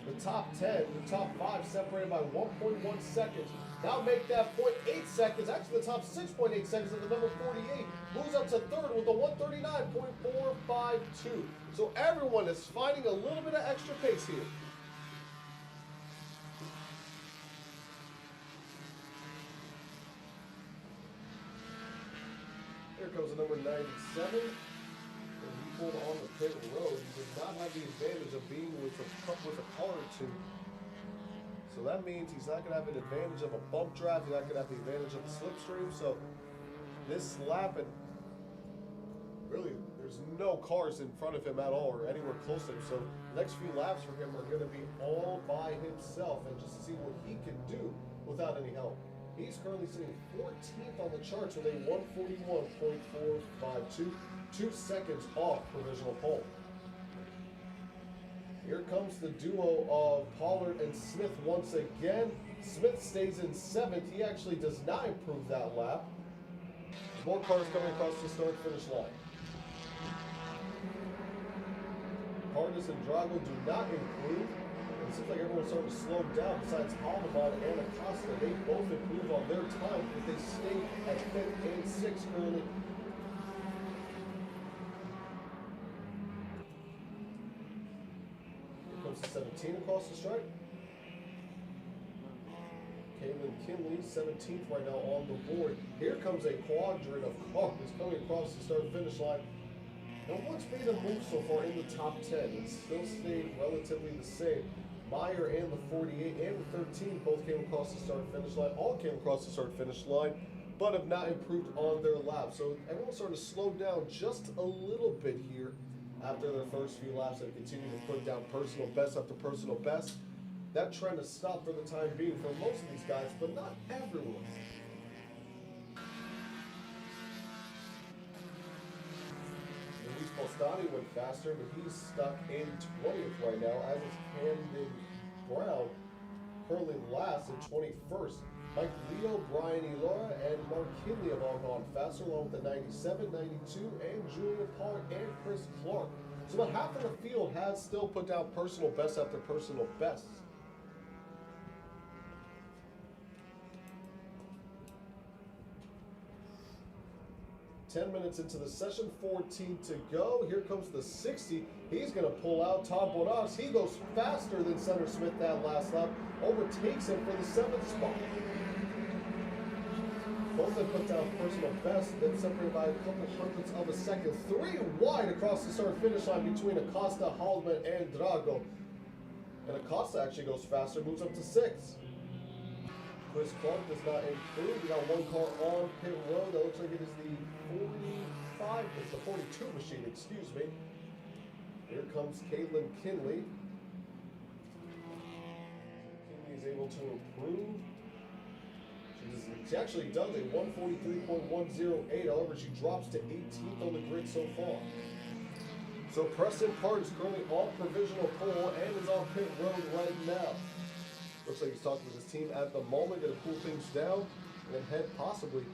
The top 10, the top 5 separated by 1.1 seconds. Now make that 0.8 seconds, actually the top 6.8 seconds of the number 48. Moves up to 3rd with a 139.452. So everyone is finding a little bit of extra pace here. Here comes the number 97. When he pulled on the pit road, he did not have the advantage of being with a car or two. So that means he's not going to have an advantage of a bump draft. He's not going to have the advantage of the slipstream. So this lap, and really, there's no cars in front of him at all or anywhere close to him. So the next few laps for him are going to be all by himself and just to see what he can do without any help. He's currently sitting 14th on the charts with a 141.452, 2 seconds off provisional pole. Here comes the duo of Pollard and Smith once again. Smith stays in 7th. He actually does not improve that lap. More cars coming across the start-finish line. Pardis and Drago do not improve. It seems like everyone's starting to slow down besides Haldeman and Acosta. They both improve on their time, but they stay at 5th and 6th currently. Here comes the 17 across the stripe. Caitlin Kinley, 17th right now on the board. Here comes a quadrant of cars coming across the start-finish line. No one's made a move so far in the top 10. It's still stayed relatively the same. Meyer and the 48 and the 13 both came across the start-finish line. All came across the start-finish line, but have not improved on their lap. So everyone's starting to slow down just a little bit here after their first few laps. They continue to put down personal best after personal best. That trend has stopped for the time being for most of these guys, but not everyone. Postani went faster, but he's stuck in 20th right now, as is Camden Brown, currently last in 21st. Mike Leo, Brian Elora, and Mark Kinley have all gone faster, along with the 97, 92, and Julian Pollard and Chris Clark. So about half of the field has still put down personal best after personal bests. 10 minutes into the session, 14 to go. Here comes the 60. He's going to pull out Todd Bonas. He goes faster than Center Smith that last lap, overtakes him for the 7th spot. Both have put down personal best, then separated by a couple hundredths of a second. 3 wide across the start-finish line between Acosta, Haldeman, and Drago. And Acosta actually goes faster, moves up to 6th. Chris Clark does not improve. We got one car on pit road. That looks like it is the 45, it's the 42 machine, excuse me. Here comes Caitlin Kinley. Kinley is able to improve. She actually does a 143.108, however, she drops to 18th on the grid so far. So Preston Part is currently on provisional pole and is on pit road right now. Looks like he's talking with his team at the moment, going to cool things down, and then possibly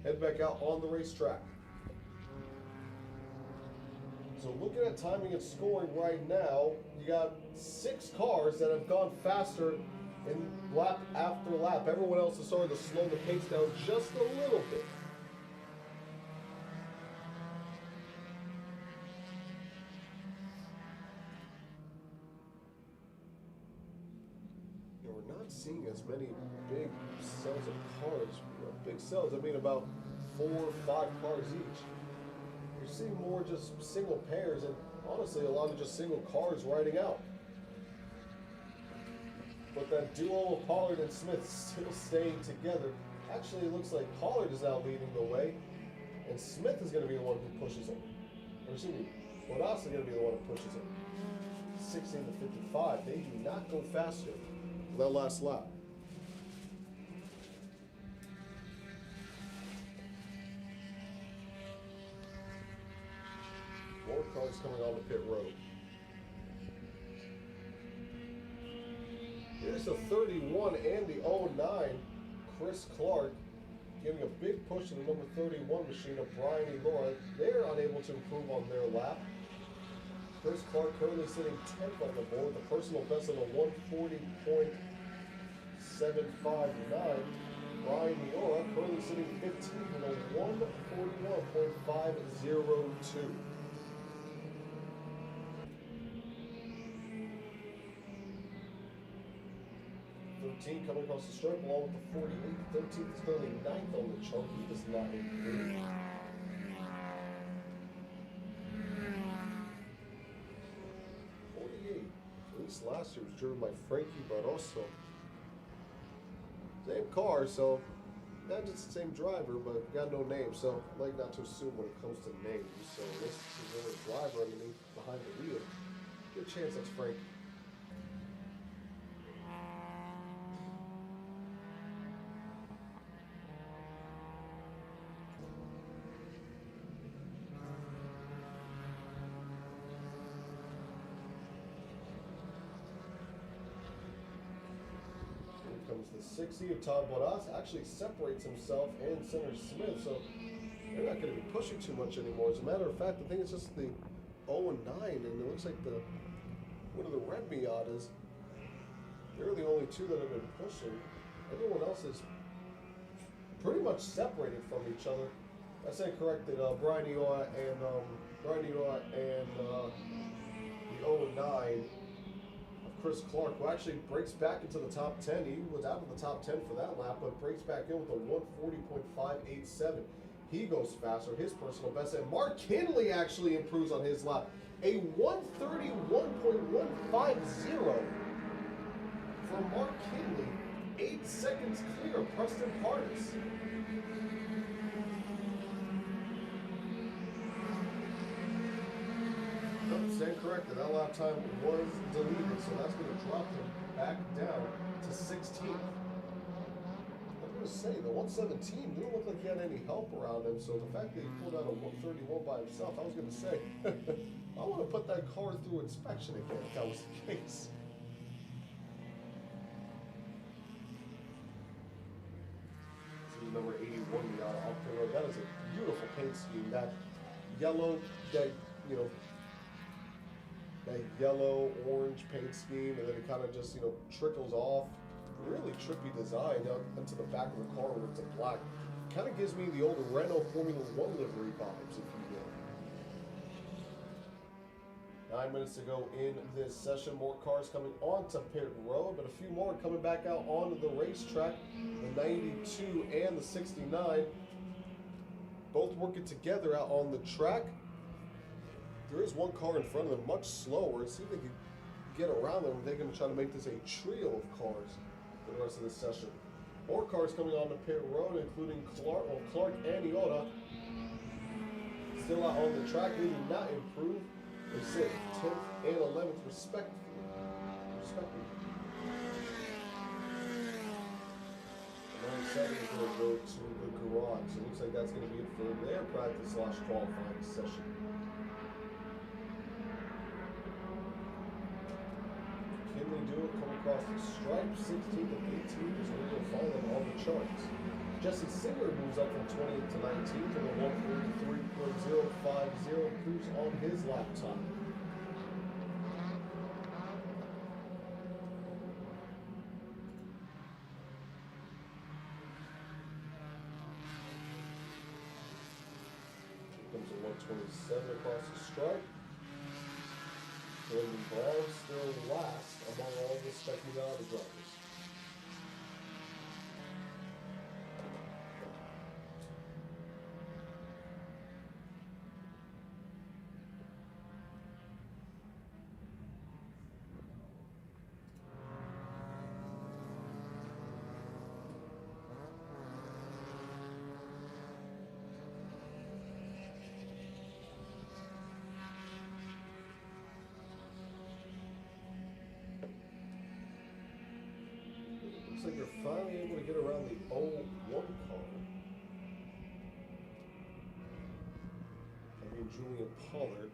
head back out on the racetrack. So looking at timing and scoring right now, you got 6 cars that have gone faster in lap after lap. Everyone else is starting to slow the pace down just a little bit. We're not seeing as many big cells of cars. Big cells, I mean about 4 or 5 cars each. You're seeing more just single pairs and honestly a lot of just single cars riding out. But that duo of Pollard and Smith still staying together. Actually, it looks like Pollard is now leading the way, and Smith is going to be the one who pushes him. Or excuse me, Bonas is going to be the one who pushes him. 16 to 55. They do not go faster for that last lap. More cars coming on the pit road. Here's the 31 and the 09, Chris Clark, giving a big push to the number 31 machine of Brian Elora. They're unable to improve on their lap. Chris Clark currently sitting 10th on the board, the personal best of a 140.759. Brian Elora currently sitting 15th with a 141.502. 13 coming across the stripe along with the 48. 13th is currently 9th on the chart. He does not improve. 48. At least last year was driven by Frankie Barroso. Same car, so not just the same driver, but got no name. So I like not to assume when it comes to names. So this is a driver underneath behind the wheel. Good chance that's Frankie. Comes the 60 of Todd Bonas, actually separates himself and Center Smith, so they're not going to be pushing too much anymore. As a matter of fact, I think it's just the 0 and 9, and it looks like one of the red Miatas, they're the only 2 that have been pushing. Everyone else is pretty much separated from each other. I said corrected, Brian Elora and the 0 and 9. Chris Clark, who actually breaks back into the top 10. He was out of the top 10 for that lap, but breaks back in with a 140.587. He goes faster, his personal best. And Mark Kinley actually improves on his lap. A 131.150 for Mark Kinley. 8 seconds clear of Preston Partis. Stand corrected. That lap time was deleted, so that's going to drop him back down to 16th. gonna say the 117 didn't look like he had any help around him. So the fact that he pulled out a 131 by himself, I was gonna say, I want to put that car through inspection again if that was the case. This is number 81 Miata off the road. That is a beautiful paint scheme. That yellow, that yellow orange paint scheme, and then it kind of just trickles off. Really trippy design out into the back of the car where it's a black. Kind of gives me the old Renault Formula One livery vibes, if you will. 9 minutes to go in this session. More cars coming onto pit road, but a few more coming back out onto the racetrack. The 92 and the 69, both working together out on the track. There is one car in front of them, much slower. Let's see if they can get around them. They're going to try to make this a trio of cars for the rest of this session. More cars coming on the pit road, including Clark and Iota. Still out on the track, they did not improve. They sit 10th and 11th respectively. The 97 is going to go to the garage. So it looks like that's going to be it for their practice/qualifying session. Can they do it? Come across the stripe. 16th and 18th is where you'll find them on the charts. Jesse Singer moves up from 20th to 19th to the 143.050. Improves on his laptop. Here comes a 127 across the stripe. Brandon Brown still last among all the Spec Miata drivers. Looks like they're finally able to get around the 01 car. And Julian Pollard.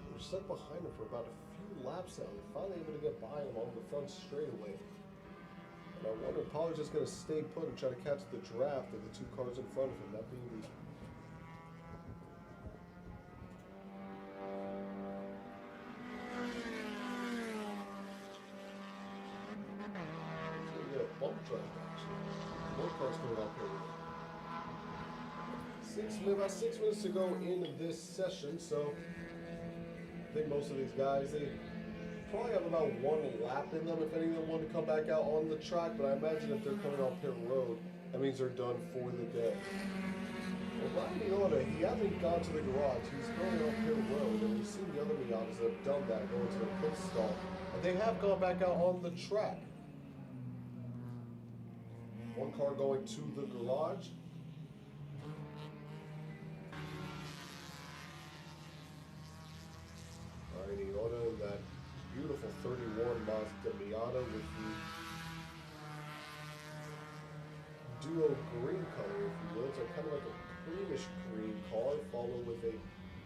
They were stuck behind him for about a few laps now. They're finally able to get by him on the front straightaway. And I wonder if Pollard's just going to stay put and try to catch the draft of the two cars in front of him. That being the bump drive action. More cars coming out here. About 6 minutes to go in this session, so I think most of these guys, they probably have about one lap in them if any of them want to come back out on the track, but I imagine if they're coming off pit road, that means they're done for the day. Well, Ryan Miata, he hasn't gone to the garage. He's going off pit road, and we've seen the other Miatas that have done that, going to the pit stall, and they have gone back out on the track. One car going to the garage. Ryan Miata in that beautiful 31 Mazda Miata with the duo green color, if you will. It's kind of like a creamish green car, followed with a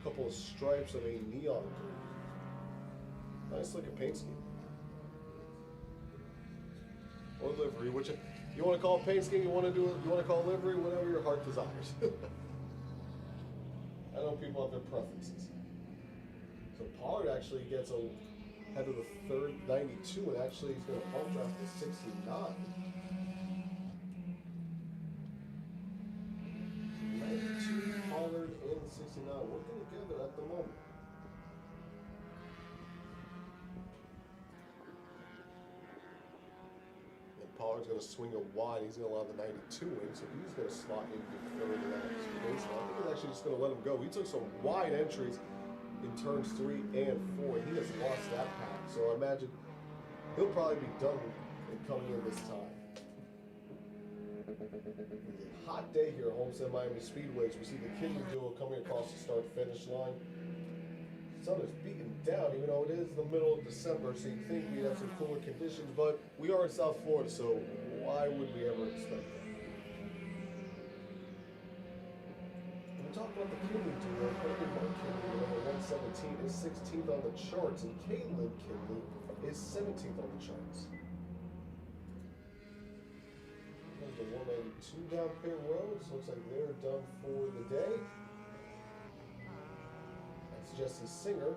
couple of stripes of a neon green. Nice looking paint scheme. Or livery, which you want to call it paint scheme, you want to call it livery, whatever your heart desires. I know people have their preferences. So Pollard actually gets ahead of the third 92, and actually he's going to bump draft to 69. 92, Pollard, and 69 working together at the moment. Pollard's going to swing it wide. He's going to allow the 92 in, so he's going to slot in third into that baseline. I think he's actually just going to let him go. He took some wide entries in turns 3 and 4, and he has lost that pack. So I imagine he'll probably be done in coming in this time. It's a hot day here at Homestead Miami Speedways. We see the Kidney duo coming across the start-finish line. The sun is beating down, even though it is the middle of December, so you'd think we'd have some cooler conditions, but we are in South Florida, so Why would we ever expect that? When we talk about the Kinley duo, apparently Mark Kinley, number 117, is 16th on the charts, and Caitlin Kinley is 17th on the charts. There's the 192 down pit road. So looks like they're done for the day. That's Jesse Singer.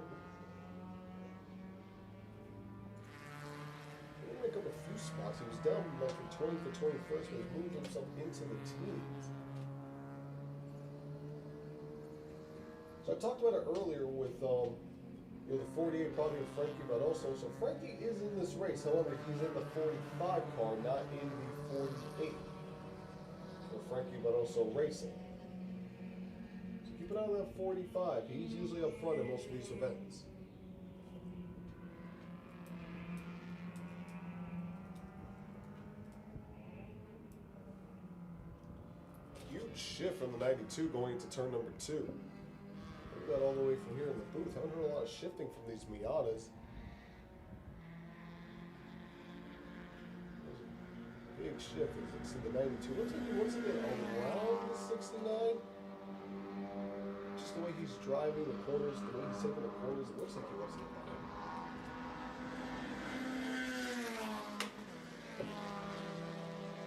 He didn't make up a few spots. He was down like from 20th to 21st, but he's moved himself into the teens. So I talked about it earlier with the 48 probably with Frankie, but also, so Frankie is in this race. However, he's in the 45 car, not in the 48. So Frankie, but also racing. So keep an eye on that 45. He's usually up front in most of these events. Huge shift from the 92 going into turn number 2. We got all the way from here in the booth. I haven't heard a lot of shifting from these Miatas. Big shift as you see the 92. Looks like he wants to get around the 69. Just the way he's driving the corners, the way he's taking the corners, it looks like he wants to get that.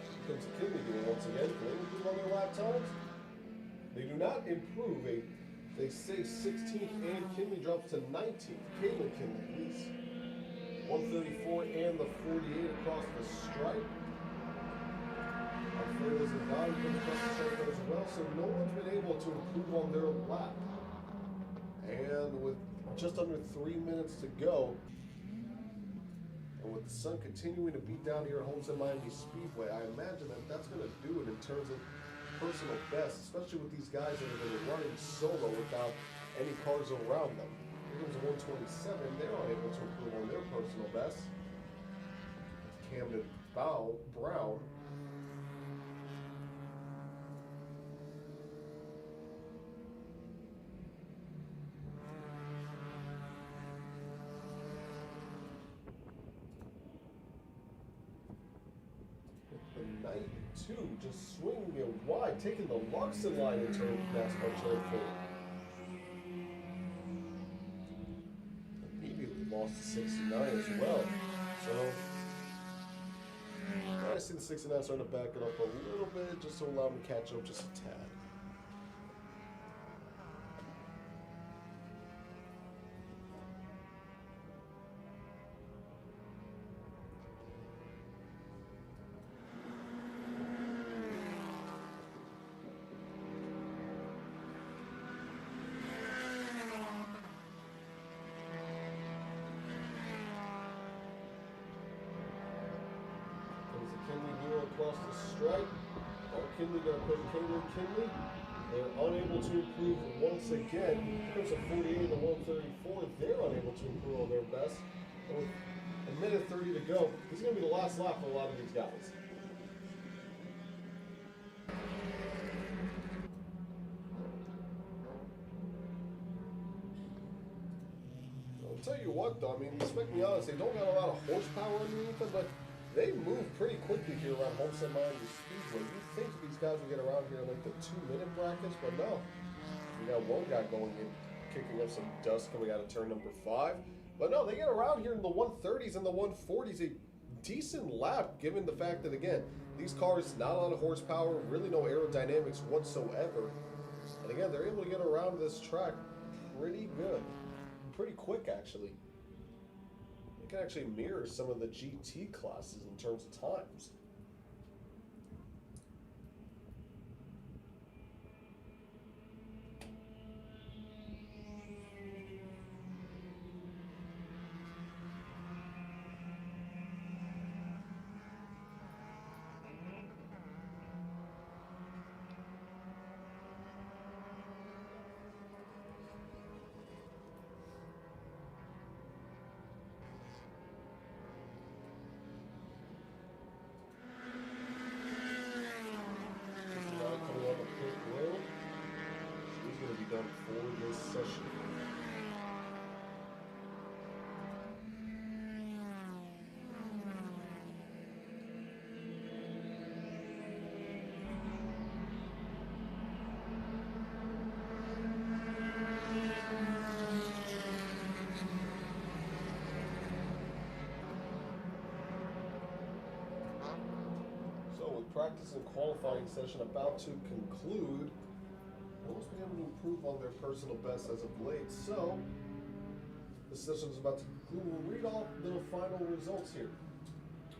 Here comes the Kinley duo once again. Can they improve on their lap times? They do not improve. They say 16th and Kinley drops to 19th. Caitlin Kinley, he's 134 and the 48 across the stripe. Alfredo's and Don come across the stripe as well, so no one's been able to improve on their lap. And with just under 3 minutes to go, and with the sun continuing to beat down here at Homestead Miami Speedway, I imagine that that's going to do it in terms of personal best, especially with these guys that have been running solo without any cars around them. Here comes a 127. They're unable to improve on their personal best. Camden Brown. The 92 just swinging it wide, taking the Luxon line into NASCAR turn 4. Immediately lost to 69 as well. So I see the 69 starting to back it up a little bit just to allow him to catch up just a tad. Kinley duo across the stripe. Mark Kinley going to put Caitlin Kinley. They're unable to improve once again. Here comes a 48 and a 134. They're unable to improve on their best. And with a minute 30 to go, this is going to be the last lap for a lot of these guys. I'll tell you what though, I mean, these Spec Miatas, they don't got a lot of horsepower underneath them, but they move pretty quickly here around Homestead Miami Speedway. You'd think these guys would get around here in like the 2-minute brackets, but no. We got one guy going in, kicking up some dust coming out of turn number 5. But no, they get around here in the 130s and the 140s. A decent lap, given the fact that, again, these cars, not a lot of horsepower, really no aerodynamics whatsoever. And again, they're able to get around this track pretty good. Pretty quick, actually. It can actually mirror some of the GT classes in terms of times. She's going to be done for this session. practice and qualifying session about to conclude. Almost been able to improve on their personal best as of late. So, the session is about to conclude. We'll read off the final results here.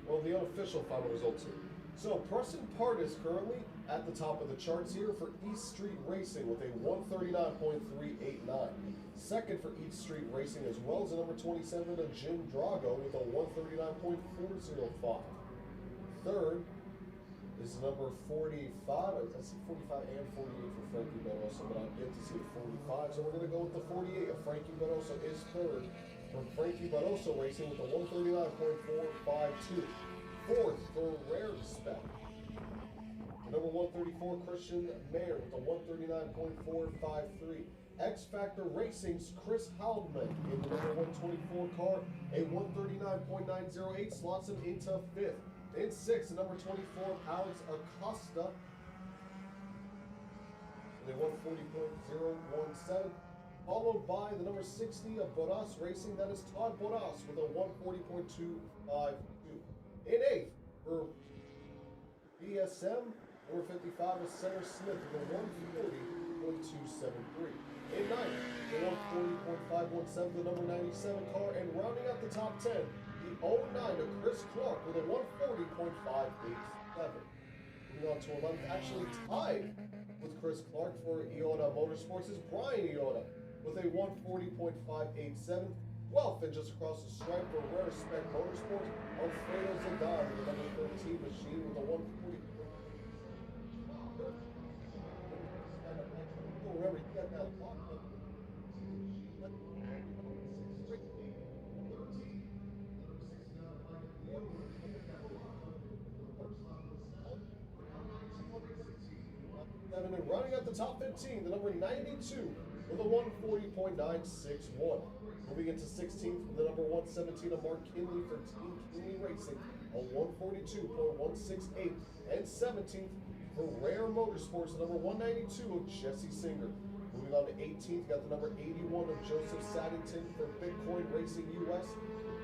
Well, the unofficial final results here. So, Preston Part is currently at the top of the charts here for East Street Racing with a 139.389. Second for East Street Racing, as well as the number 27, a Jim Drago with a 139.405. Third is number 45. I see 45 and 48 for Frankie Bedoso, but I've yet to see the 45. So we're going to go with the 48 of Frankie Bedoso is third for Frankie Bedoso Racing with a 139.452. Fourth for Rare Spec, the number 134 Christian Mayer with a 139.453. X Factor Racing's Chris Haldman in the number 124 car, a 139.908 slots him into fifth. In sixth, the number 24 Alex Acosta with a 140.017. Followed by the number 60 of Bodas Racing, that is Todd Bodas with a 140.252. In eighth, for BSM, number 55 is Center Smith with a 140.273. In ninth, the 140.517, the number 97 car, and rounding out the top 10, the 09 of Chris Clark with a 140.587. Moving on to 11th, actually tied with Chris Clark for Iota Motorsports is Brian Iota with a 140.587. 12th, and just across the stripe for Rare Spec Motorsports, Alfredo Zidane with the number 13 machine with a 140. Remember, you got that locked up. And then running at the top 15, the number 92 with a 140.961. Moving into 16th, the number 117 of Mark Kinley for Team Kinley Racing, a 142.168. And 17th for Rare Motorsports, the number 192 of Jesse Singer. Moving on to 18th, got the number 81 of Joseph Saddington for Bitcoin Racing US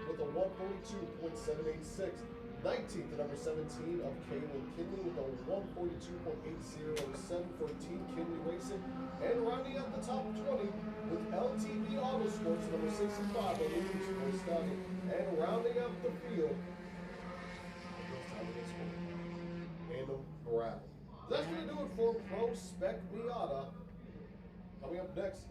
with a 142.786. 19th, the number 17 of Kaylin Kinley with a 142.807 for Team Kinley Racing. And rounding out the top 20 with LTV Autosports, number 65 of Lucas Postano. And rounding out the field, Random Gravel. That's going to do it for Pro Spec Miata. Coming up next,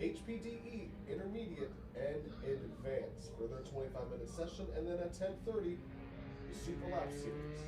HPDE Intermediate and Advanced for their 25-minute session, and then at 10:30, the Super Lap Series.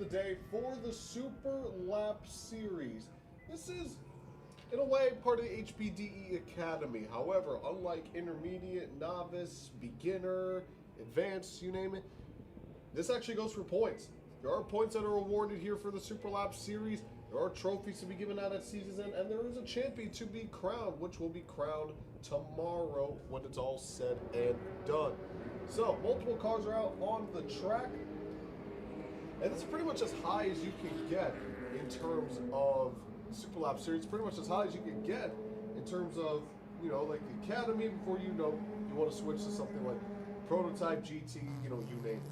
day for the Super Lap Series. This is, in a way, part of the HPDE Academy. However, unlike intermediate, novice, beginner, advanced, you name it, this actually goes for points. There are points that are awarded here for the Super Lap Series. There are trophies to be given out at season's end, and there is a champion to be crowned, which will be crowned tomorrow when it's all said and done. So, multiple cars are out on the track, and it's pretty much as high as you can get in terms of Super Lap Series. Pretty much as high as you can get in terms of, you know, like the Academy before you know you want to switch to something like Prototype, GT, you know, you name it.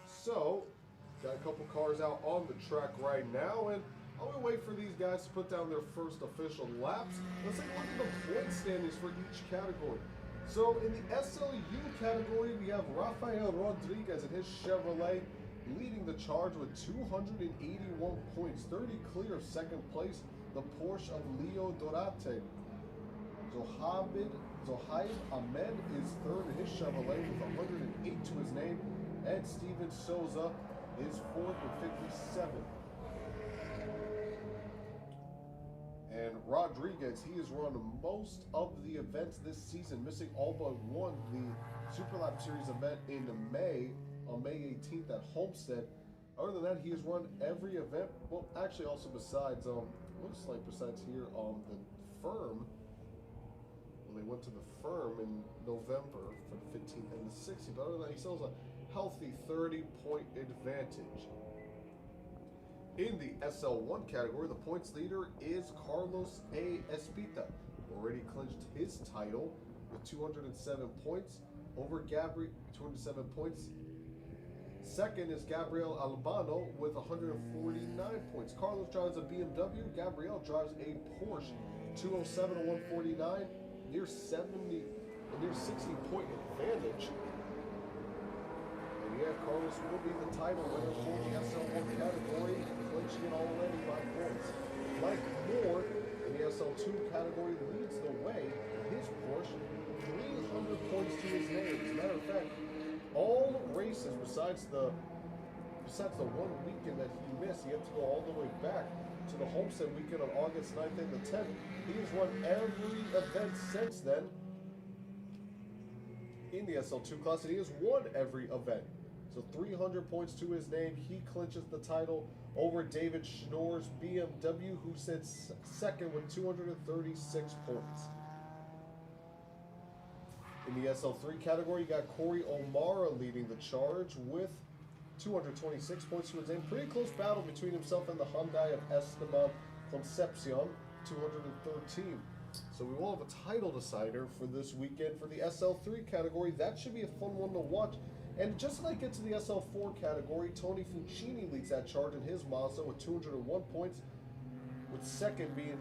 So, got a couple cars out on the track right now, and while we wait for these guys to put down their first official laps, let's take a look at the point standings for each category. So, in the SLU category, we have Rafael Rodriguez and his Chevrolet leading the charge with 281 points, 30 clear of second place, the Porsche of Leo Dorate. Zohaib Ahmed is third in his Chevrolet with 108 to his name, and Steven Souza is fourth with 57. And Rodriguez, he has run most of the events this season, missing all but one, the Super Lap Series event in May, on May 18th at Homestead. Other than that, he has run every event. Well, actually, also besides, looks like besides here on the Firm, when they went to the Firm in November for the 15th and the 16th. But other than that, he still has a healthy 30-point advantage. In the SL1 category, the points leader is Carlos A. Espita, who already clinched his title with 207 points over 207 points. Second is Gabriel Albano with 149 points. Carlos drives a BMW. Gabriel drives a Porsche 207 and 149, near 60-point advantage. Yeah, Carlos will be the title winner for the SL1 category, clinching it already by points. Mike Moore in the SL2 category leads the way in his Porsche, 300 points to his name. As a matter of fact, all races besides the 1 weekend that he missed, he had to go all the way back to the Homestead weekend on August 9th and the 10th. He has won every event since then in the SL2 class, and he has won every event. So 300 points to his name. He clinches the title over David Schnorr's BMW, who sits second with 236 points. In the SL3 category, you got Corey O'Mara leading the charge with 226 points to his name. Pretty close battle between himself and the Hyundai of Esteban Concepcion, 213. So we will have a title decider for this weekend for the SL3 category. That should be a fun one to watch. And just like it to the SL4 category, Tony Fucini leads that charge in his Mazda with 201 points, with second being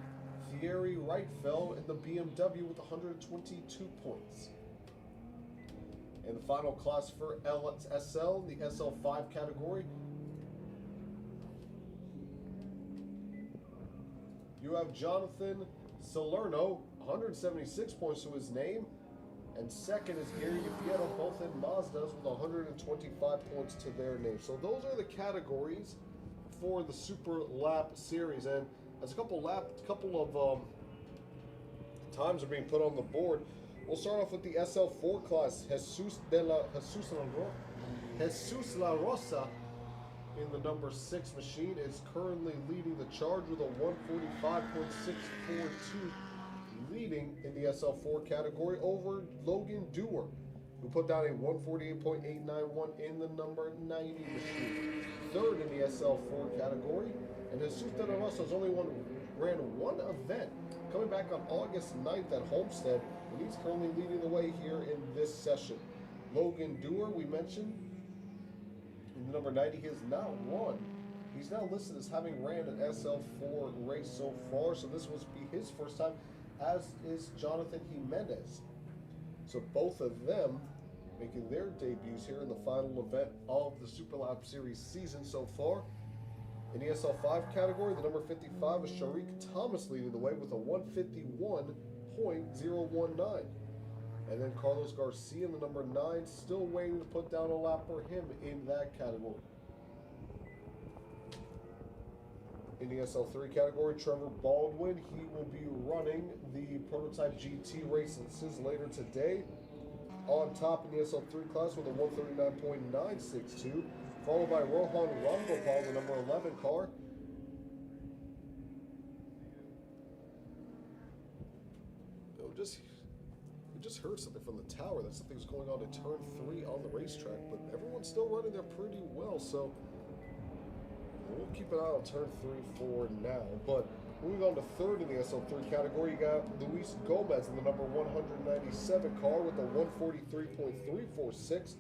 Thierry Reitfeld in the BMW with 122 points. In the final class for SL, the SL5 category, you have Jonathan Salerno, 176 points to his name, and second is Gary DiPietro, both in Mazdas with 125 points to their name. So those are the categories for the Super Lap Series, and as a couple of times are being put on the board, we'll start off with the SL4 class. Jesus La Rosa in the number 6 machine is currently leading the charge with a 145.642, leading in the SL4 category over Logan Dewar, who put down a 148.891 in the number 90 machine. Third in the SL4 category, and Jesus De La Rosa has only ran one event, coming back on August 9th at Homestead, and he's currently leading the way here in this session. Logan Dewar, we mentioned, in the number 90, he has not won. He's now listed as having ran an SL4 race so far, so this will be his first time, as is Jonathan Jimenez. So both of them making their debuts here in the final event of the Super Lap Series season so far. In the SL5 category, the number 55 is Sharik Thomas leading the way with a 151.019. And then Carlos Garcia in the number 9, still waiting to put down a lap for him in that category. In the SL3 category, Trevor Baldwin, he will be running the Prototype GT races later today. On top in the SL3 class with a 139.962, followed by Rohan Ramgopal, the number 11 car. We just heard something from the tower that something's going on in turn 3 on the racetrack, but everyone's still running there pretty well, so we'll keep an eye on turn 3 for now. But moving on to third in the SL3 category, you got Luis Gomez in the number 197 car with a 143.346.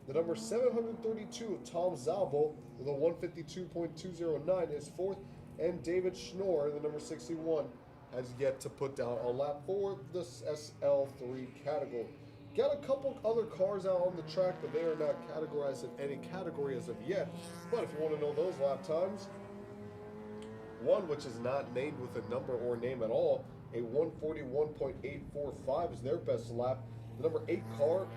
The number 732 of Tom Zalbo with a 152.209 is fourth. And David Schnorr, the number 61, has yet to put down a lap for the SL3 category. Got a couple other cars out on the track, but they are not categorized in any category as of yet. But if you want to know those lap times, one which is not named with a number or name at all, a 141.845 is their best lap. The number 8 car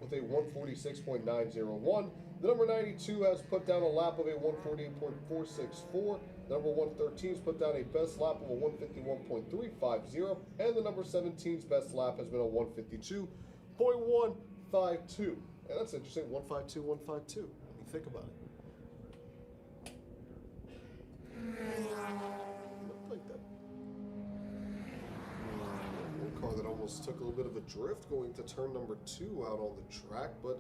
with a 146.901. The number 92 has put down a lap of a 148.464. The number 113 has put down a best lap of a 151.350. And the number 17's best lap has been a 152.152. And that's interesting, 152, 152, when you think about it. Looked like that. One car that almost took a little bit of a drift going to turn number 2 out on the track, but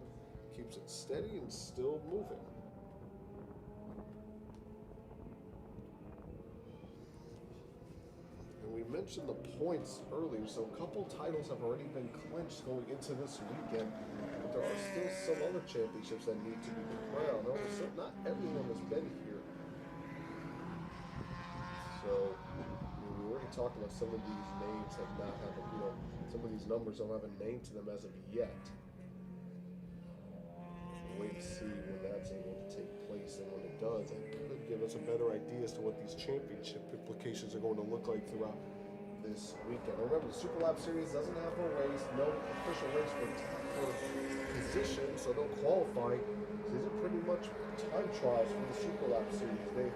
keeps it steady and still moving. And we mentioned the points earlier, so a couple titles have already been clinched going into this weekend, but there are still some other championships that need to be crowned. Not everyone has been here. So we already talked about some of these names have not have some of these numbers don't have a name to them as of yet. Wait and see when that's able to take place, and when it does, it could give us a better idea as to what these championship implications are going to look like throughout this weekend. Remember, the Super Lap Series doesn't have a race, no official race for position, so no qualifying. So these are pretty much time trials for the Super Lap Series. They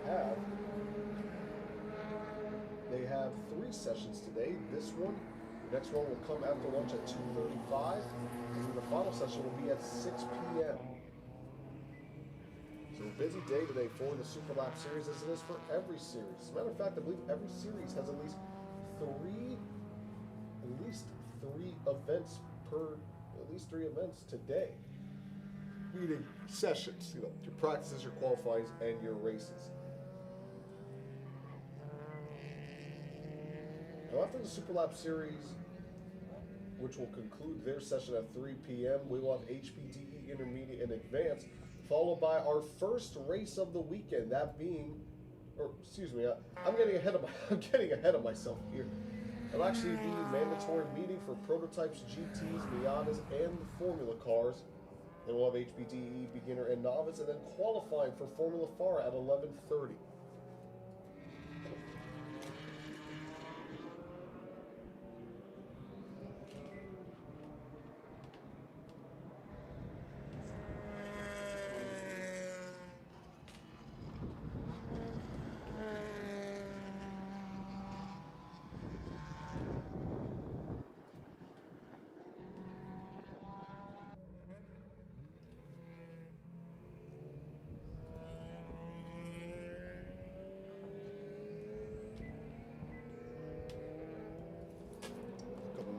have 3 sessions today. This one, the next one will come after lunch at 2:35, and the final session will be at 6 p.m. So a busy day today for the Super Lap Series, as it is for every series. As a matter of fact, I believe every series has at least three events today. Meaning sessions, your practices, your qualifiers, and your races. Now after the Super Lap Series, which will conclude their session at 3 p.m., we will have HPDE Intermediate and Advanced, followed by our first race of the weekend, that being, I'm getting ahead of myself here. It'll actually be a mandatory meeting for prototypes, GTs, Miatas, and the Formula cars. Then we'll have HPDE Beginner and Novice, and then qualifying for Formula FARA at 11:30.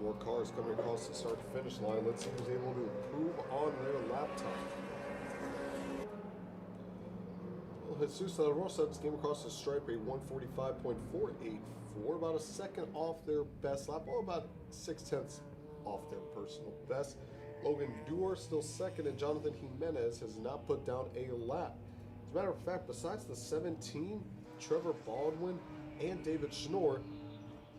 More cars coming across the start-to-finish line. Let's see who's able to improve on their lap time. Well, Jesus Rosa came across the stripe a 145.484, about a second off their best lap, or about 0.6 off their personal best. Logan Dewar still second, and Jonathan Jimenez has not put down a lap. As a matter of fact, besides the 17, Trevor Baldwin, and David Schnorr,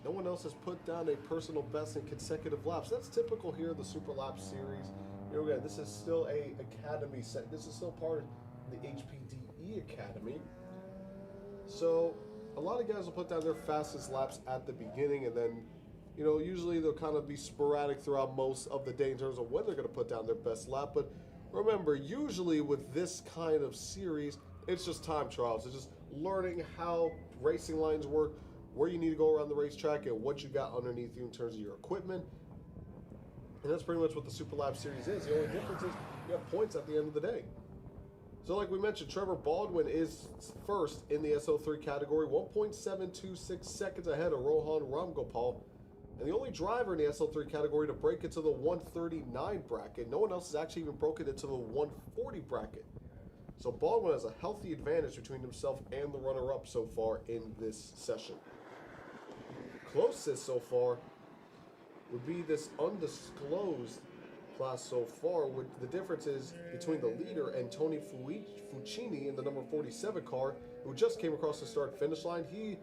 no one else has put down a personal best in consecutive laps. That's typical here in the Super Lap Series. Again, this is still a academy set. This is still part of the HPDE Academy. So a lot of guys will put down their fastest laps at the beginning, and then Usually they'll kind of be sporadic throughout most of the day in terms of when they're going to put down their best lap. But remember, usually with this kind of series, it's just time trials. It's just learning how racing lines work, where you need to go around the racetrack, and what you got underneath you in terms of your equipment. And that's pretty much what the Super Lap Series is. The only difference is you have points at the end of the day. So like we mentioned, Trevor Baldwin is first in the SO3 category, 1.726 seconds ahead of Rohan Ramgopal. And the only driver in the SO3 category to break into the 139 bracket. No one else has actually even broken into the 140 bracket. So Baldwin has a healthy advantage between himself and the runner-up so far in this session. Closest so far would be this undisclosed class so far. The difference is between the leader and Tony Fucini in the number 47 car, who just came across the start-finish line. He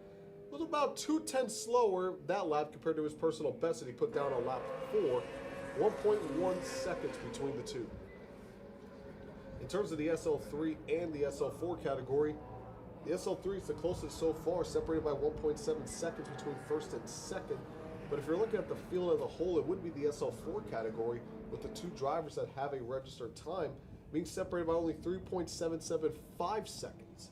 was about 2/10 slower that lap compared to his personal best that he put down on lap 4. 1.1 seconds between the two. In terms of the SL3 and the SL4 category, the SL3 is the closest so far, separated by 1.7 seconds between first and second. But if you're looking at the field as a whole, it would be the SL4 category, with the two drivers that have a registered time being separated by only 3.775 seconds.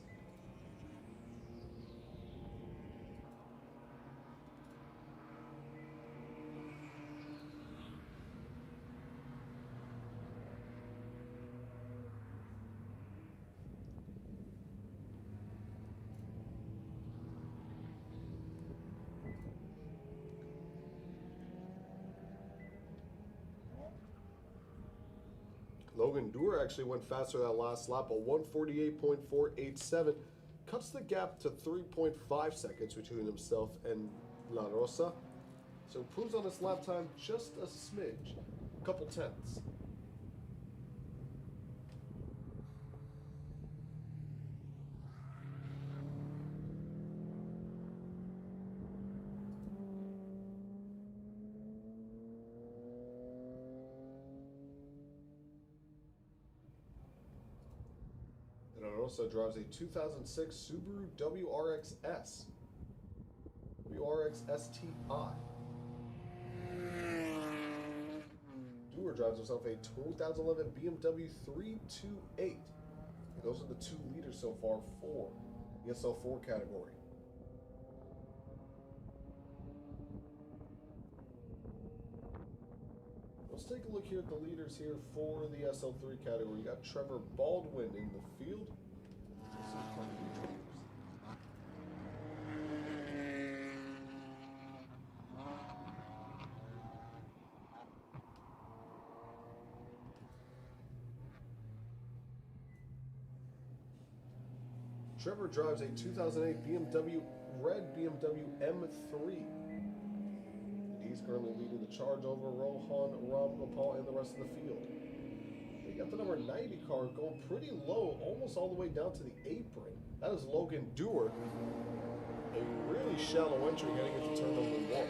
Logan Dewar actually went faster that last lap, a 148.487, cuts the gap to 3.5 seconds between himself and La Rosa. So improves on his lap time just a smidge, a couple tenths. And Rosa drives a 2006 Subaru WRX-S. WRX-STI. Dewar drives himself a 2011 BMW 328. And those are the two leaders so far for the SL4 category. Let's take a look here at the leaders here for the SL3 category. You got Trevor Baldwin in the field. Trevor drives a 2008 red BMW M3. He's currently leading the charge over Rohan Ramgopal and the rest of the field. They got the number 90 car going pretty low, almost all the way down to the apron. That is Logan Dewar. A really shallow entry heading into turn number 1.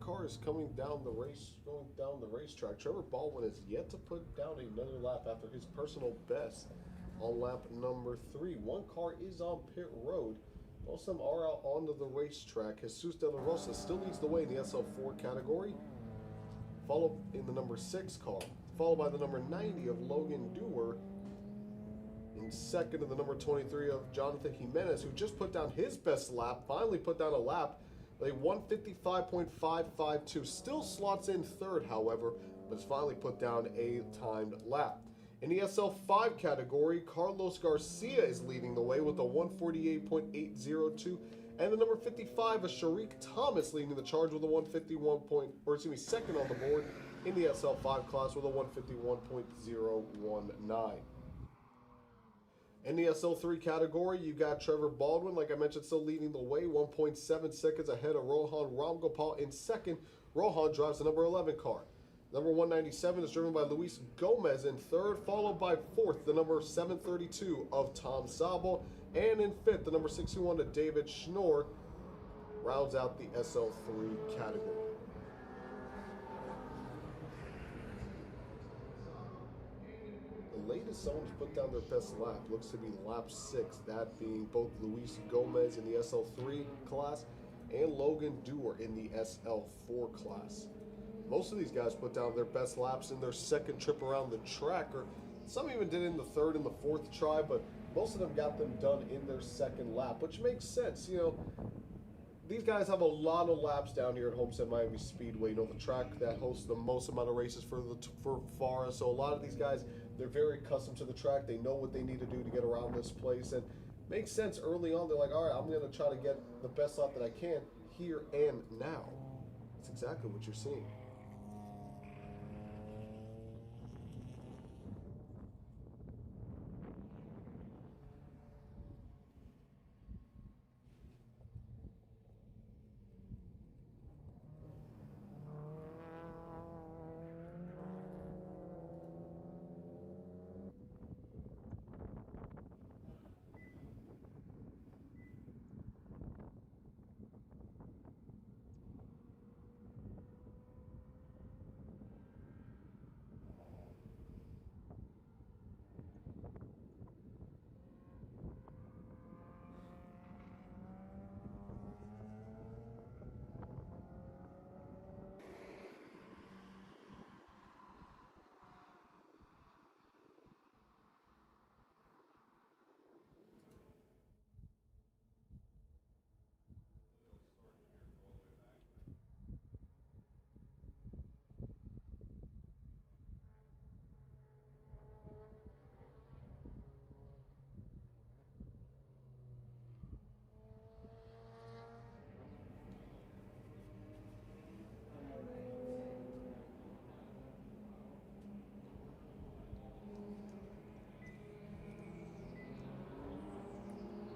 car is coming down the racetrack. Trevor Baldwin has yet to put down another lap after his personal best on lap number 3. One car is on pit road. Most of them are out onto the racetrack. Jesus De La Rosa still leads the way in the SL4 category, followed in the number 6 car, followed by the number 90 of Logan Dewar. In second, in the number 23 of Jonathan Jimenez, who just put down his best lap, finally put down a lap, a 155.552. Still slots in third, however, but has finally put down a timed lap. In the SL5 category, Carlos Garcia is leading the way with a 148.802, and the number 55 of Sharik Thomas leading the charge with a second on the board in the SL5 class with a 151.019. In the SL3 category, you got Trevor Baldwin, like I mentioned, still leading the way, 1.7 seconds ahead of Rohan Ramgopal in second. Rohan drives the number 11 car. Number 197 is driven by Luis Gomez in third, followed by fourth, the number 732 of Tom Sabo, and in fifth, the number 61 of David Schnorr rounds out the SL3 category. The latest someone to put down their best lap looks to be lap 6, that being both Luis Gomez in the SL3 class and Logan Dewar in the SL4 class. Most of these guys put down their best laps in their second trip around the track, or some even did it in the third and the fourth try, but most of them got them done in their second lap, which makes sense. You know, these guys have a lot of laps down here at Homestead Miami Speedway, you know, the track that hosts the most amount of races for FARA. So a lot of these guys, they're very accustomed to the track. They know what they need to do to get around this place, and makes sense early on. They're like, all right, I'm going to try to get the best lap that I can here and now. That's exactly what you're seeing.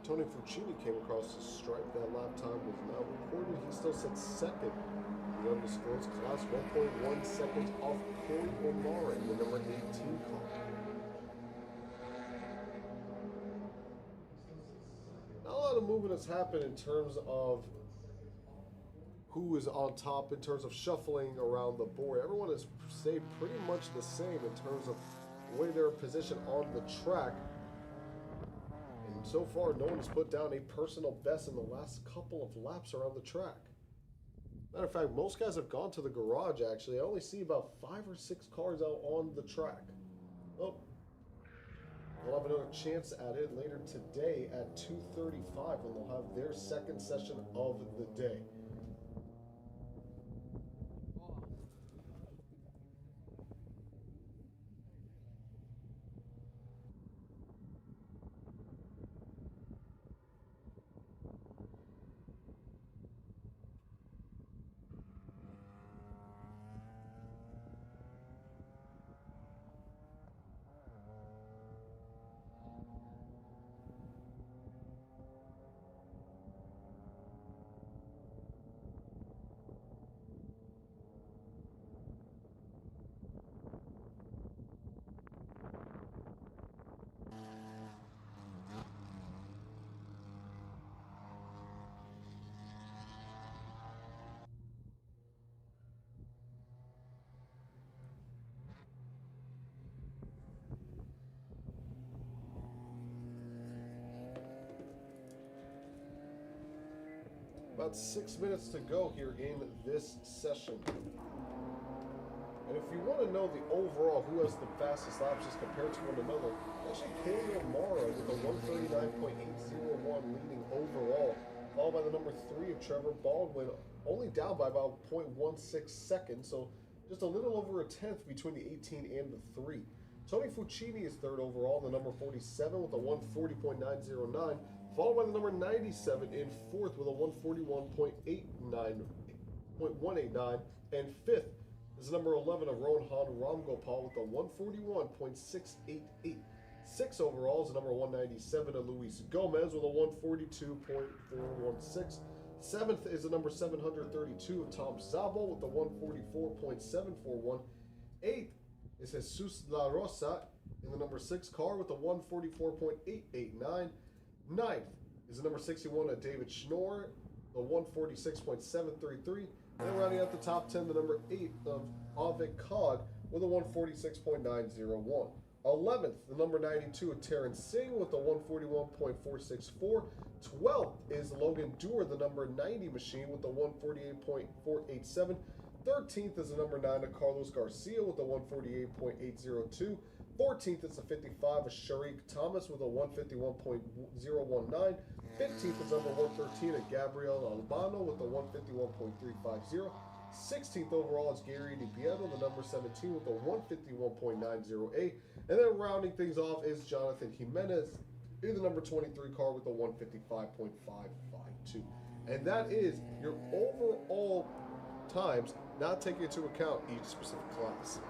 Tony Fucini came across the stripe. That lap time was not recorded. He still sits second in the undisclosed class, 1.1 seconds off Corey O'Mara in the number 18 car. Not a lot of movement has happened in terms of who is on top, in terms of shuffling around the board. Everyone has stayed pretty much the same in terms of where they're positioned on the track. So far, no one has put down a personal best in the last couple of laps around the track. Matter of fact, most guys have gone to the garage, actually. I only see about 5 or 6 cars out on the track. Oh, we'll have another chance at it later today at 2:35 when they'll have their second session of the day. About 6 minutes to go here in this session. And if you want to know the overall who has the fastest laps as compared to one another, actually Kaylee O'Mara with a 139.801 leading overall, followed by the number 3 of Trevor Baldwin, only down by about 0.16 seconds, so just a little over a tenth between the 18 and the 3. Tony Fucini is third overall, the number 47 with a 140.909, followed by the number 97 in fourth with a 141.189, and fifth is the number 11 of Rohan Ramgopal with a 141.688. Sixth overall is the number 197 of Luis Gomez with a 142.416. Seventh is the number 732 of Tom Zabel with the 144.741. Eighth is Jesus La Rosa in the number 6 car with the 144.889. Ninth is the number 61 of David Schnorr, the 146.733. And then rounding out the top 10, the number 8 of Avik Cog with a 146.901. 11th, the number 92 of Terrence Singh with the 141.464. 12th is Logan Dewar, the number 90 machine with the 148.487. 13th is the number 9 of Carlos Garcia with the 148.802. 14th is the 55 of Sharik Thomas with a 151.019. 15th is number 113 of Gabriel Albano with the 151.350. 16th overall is Gary DiPietro, the number 17 with a 151.908. And then rounding things off is Jonathan Jimenez in the number 23 car with a 155.552. And that is your overall times, not taking into account each specific class.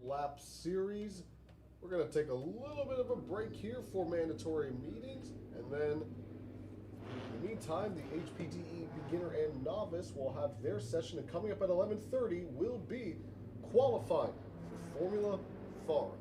Lap series. We're going to take a little bit of a break here for mandatory meetings, and then In the meantime, the HPDE beginner and novice will have their session, and coming up at 11:30 will be qualifying for Formula FARA.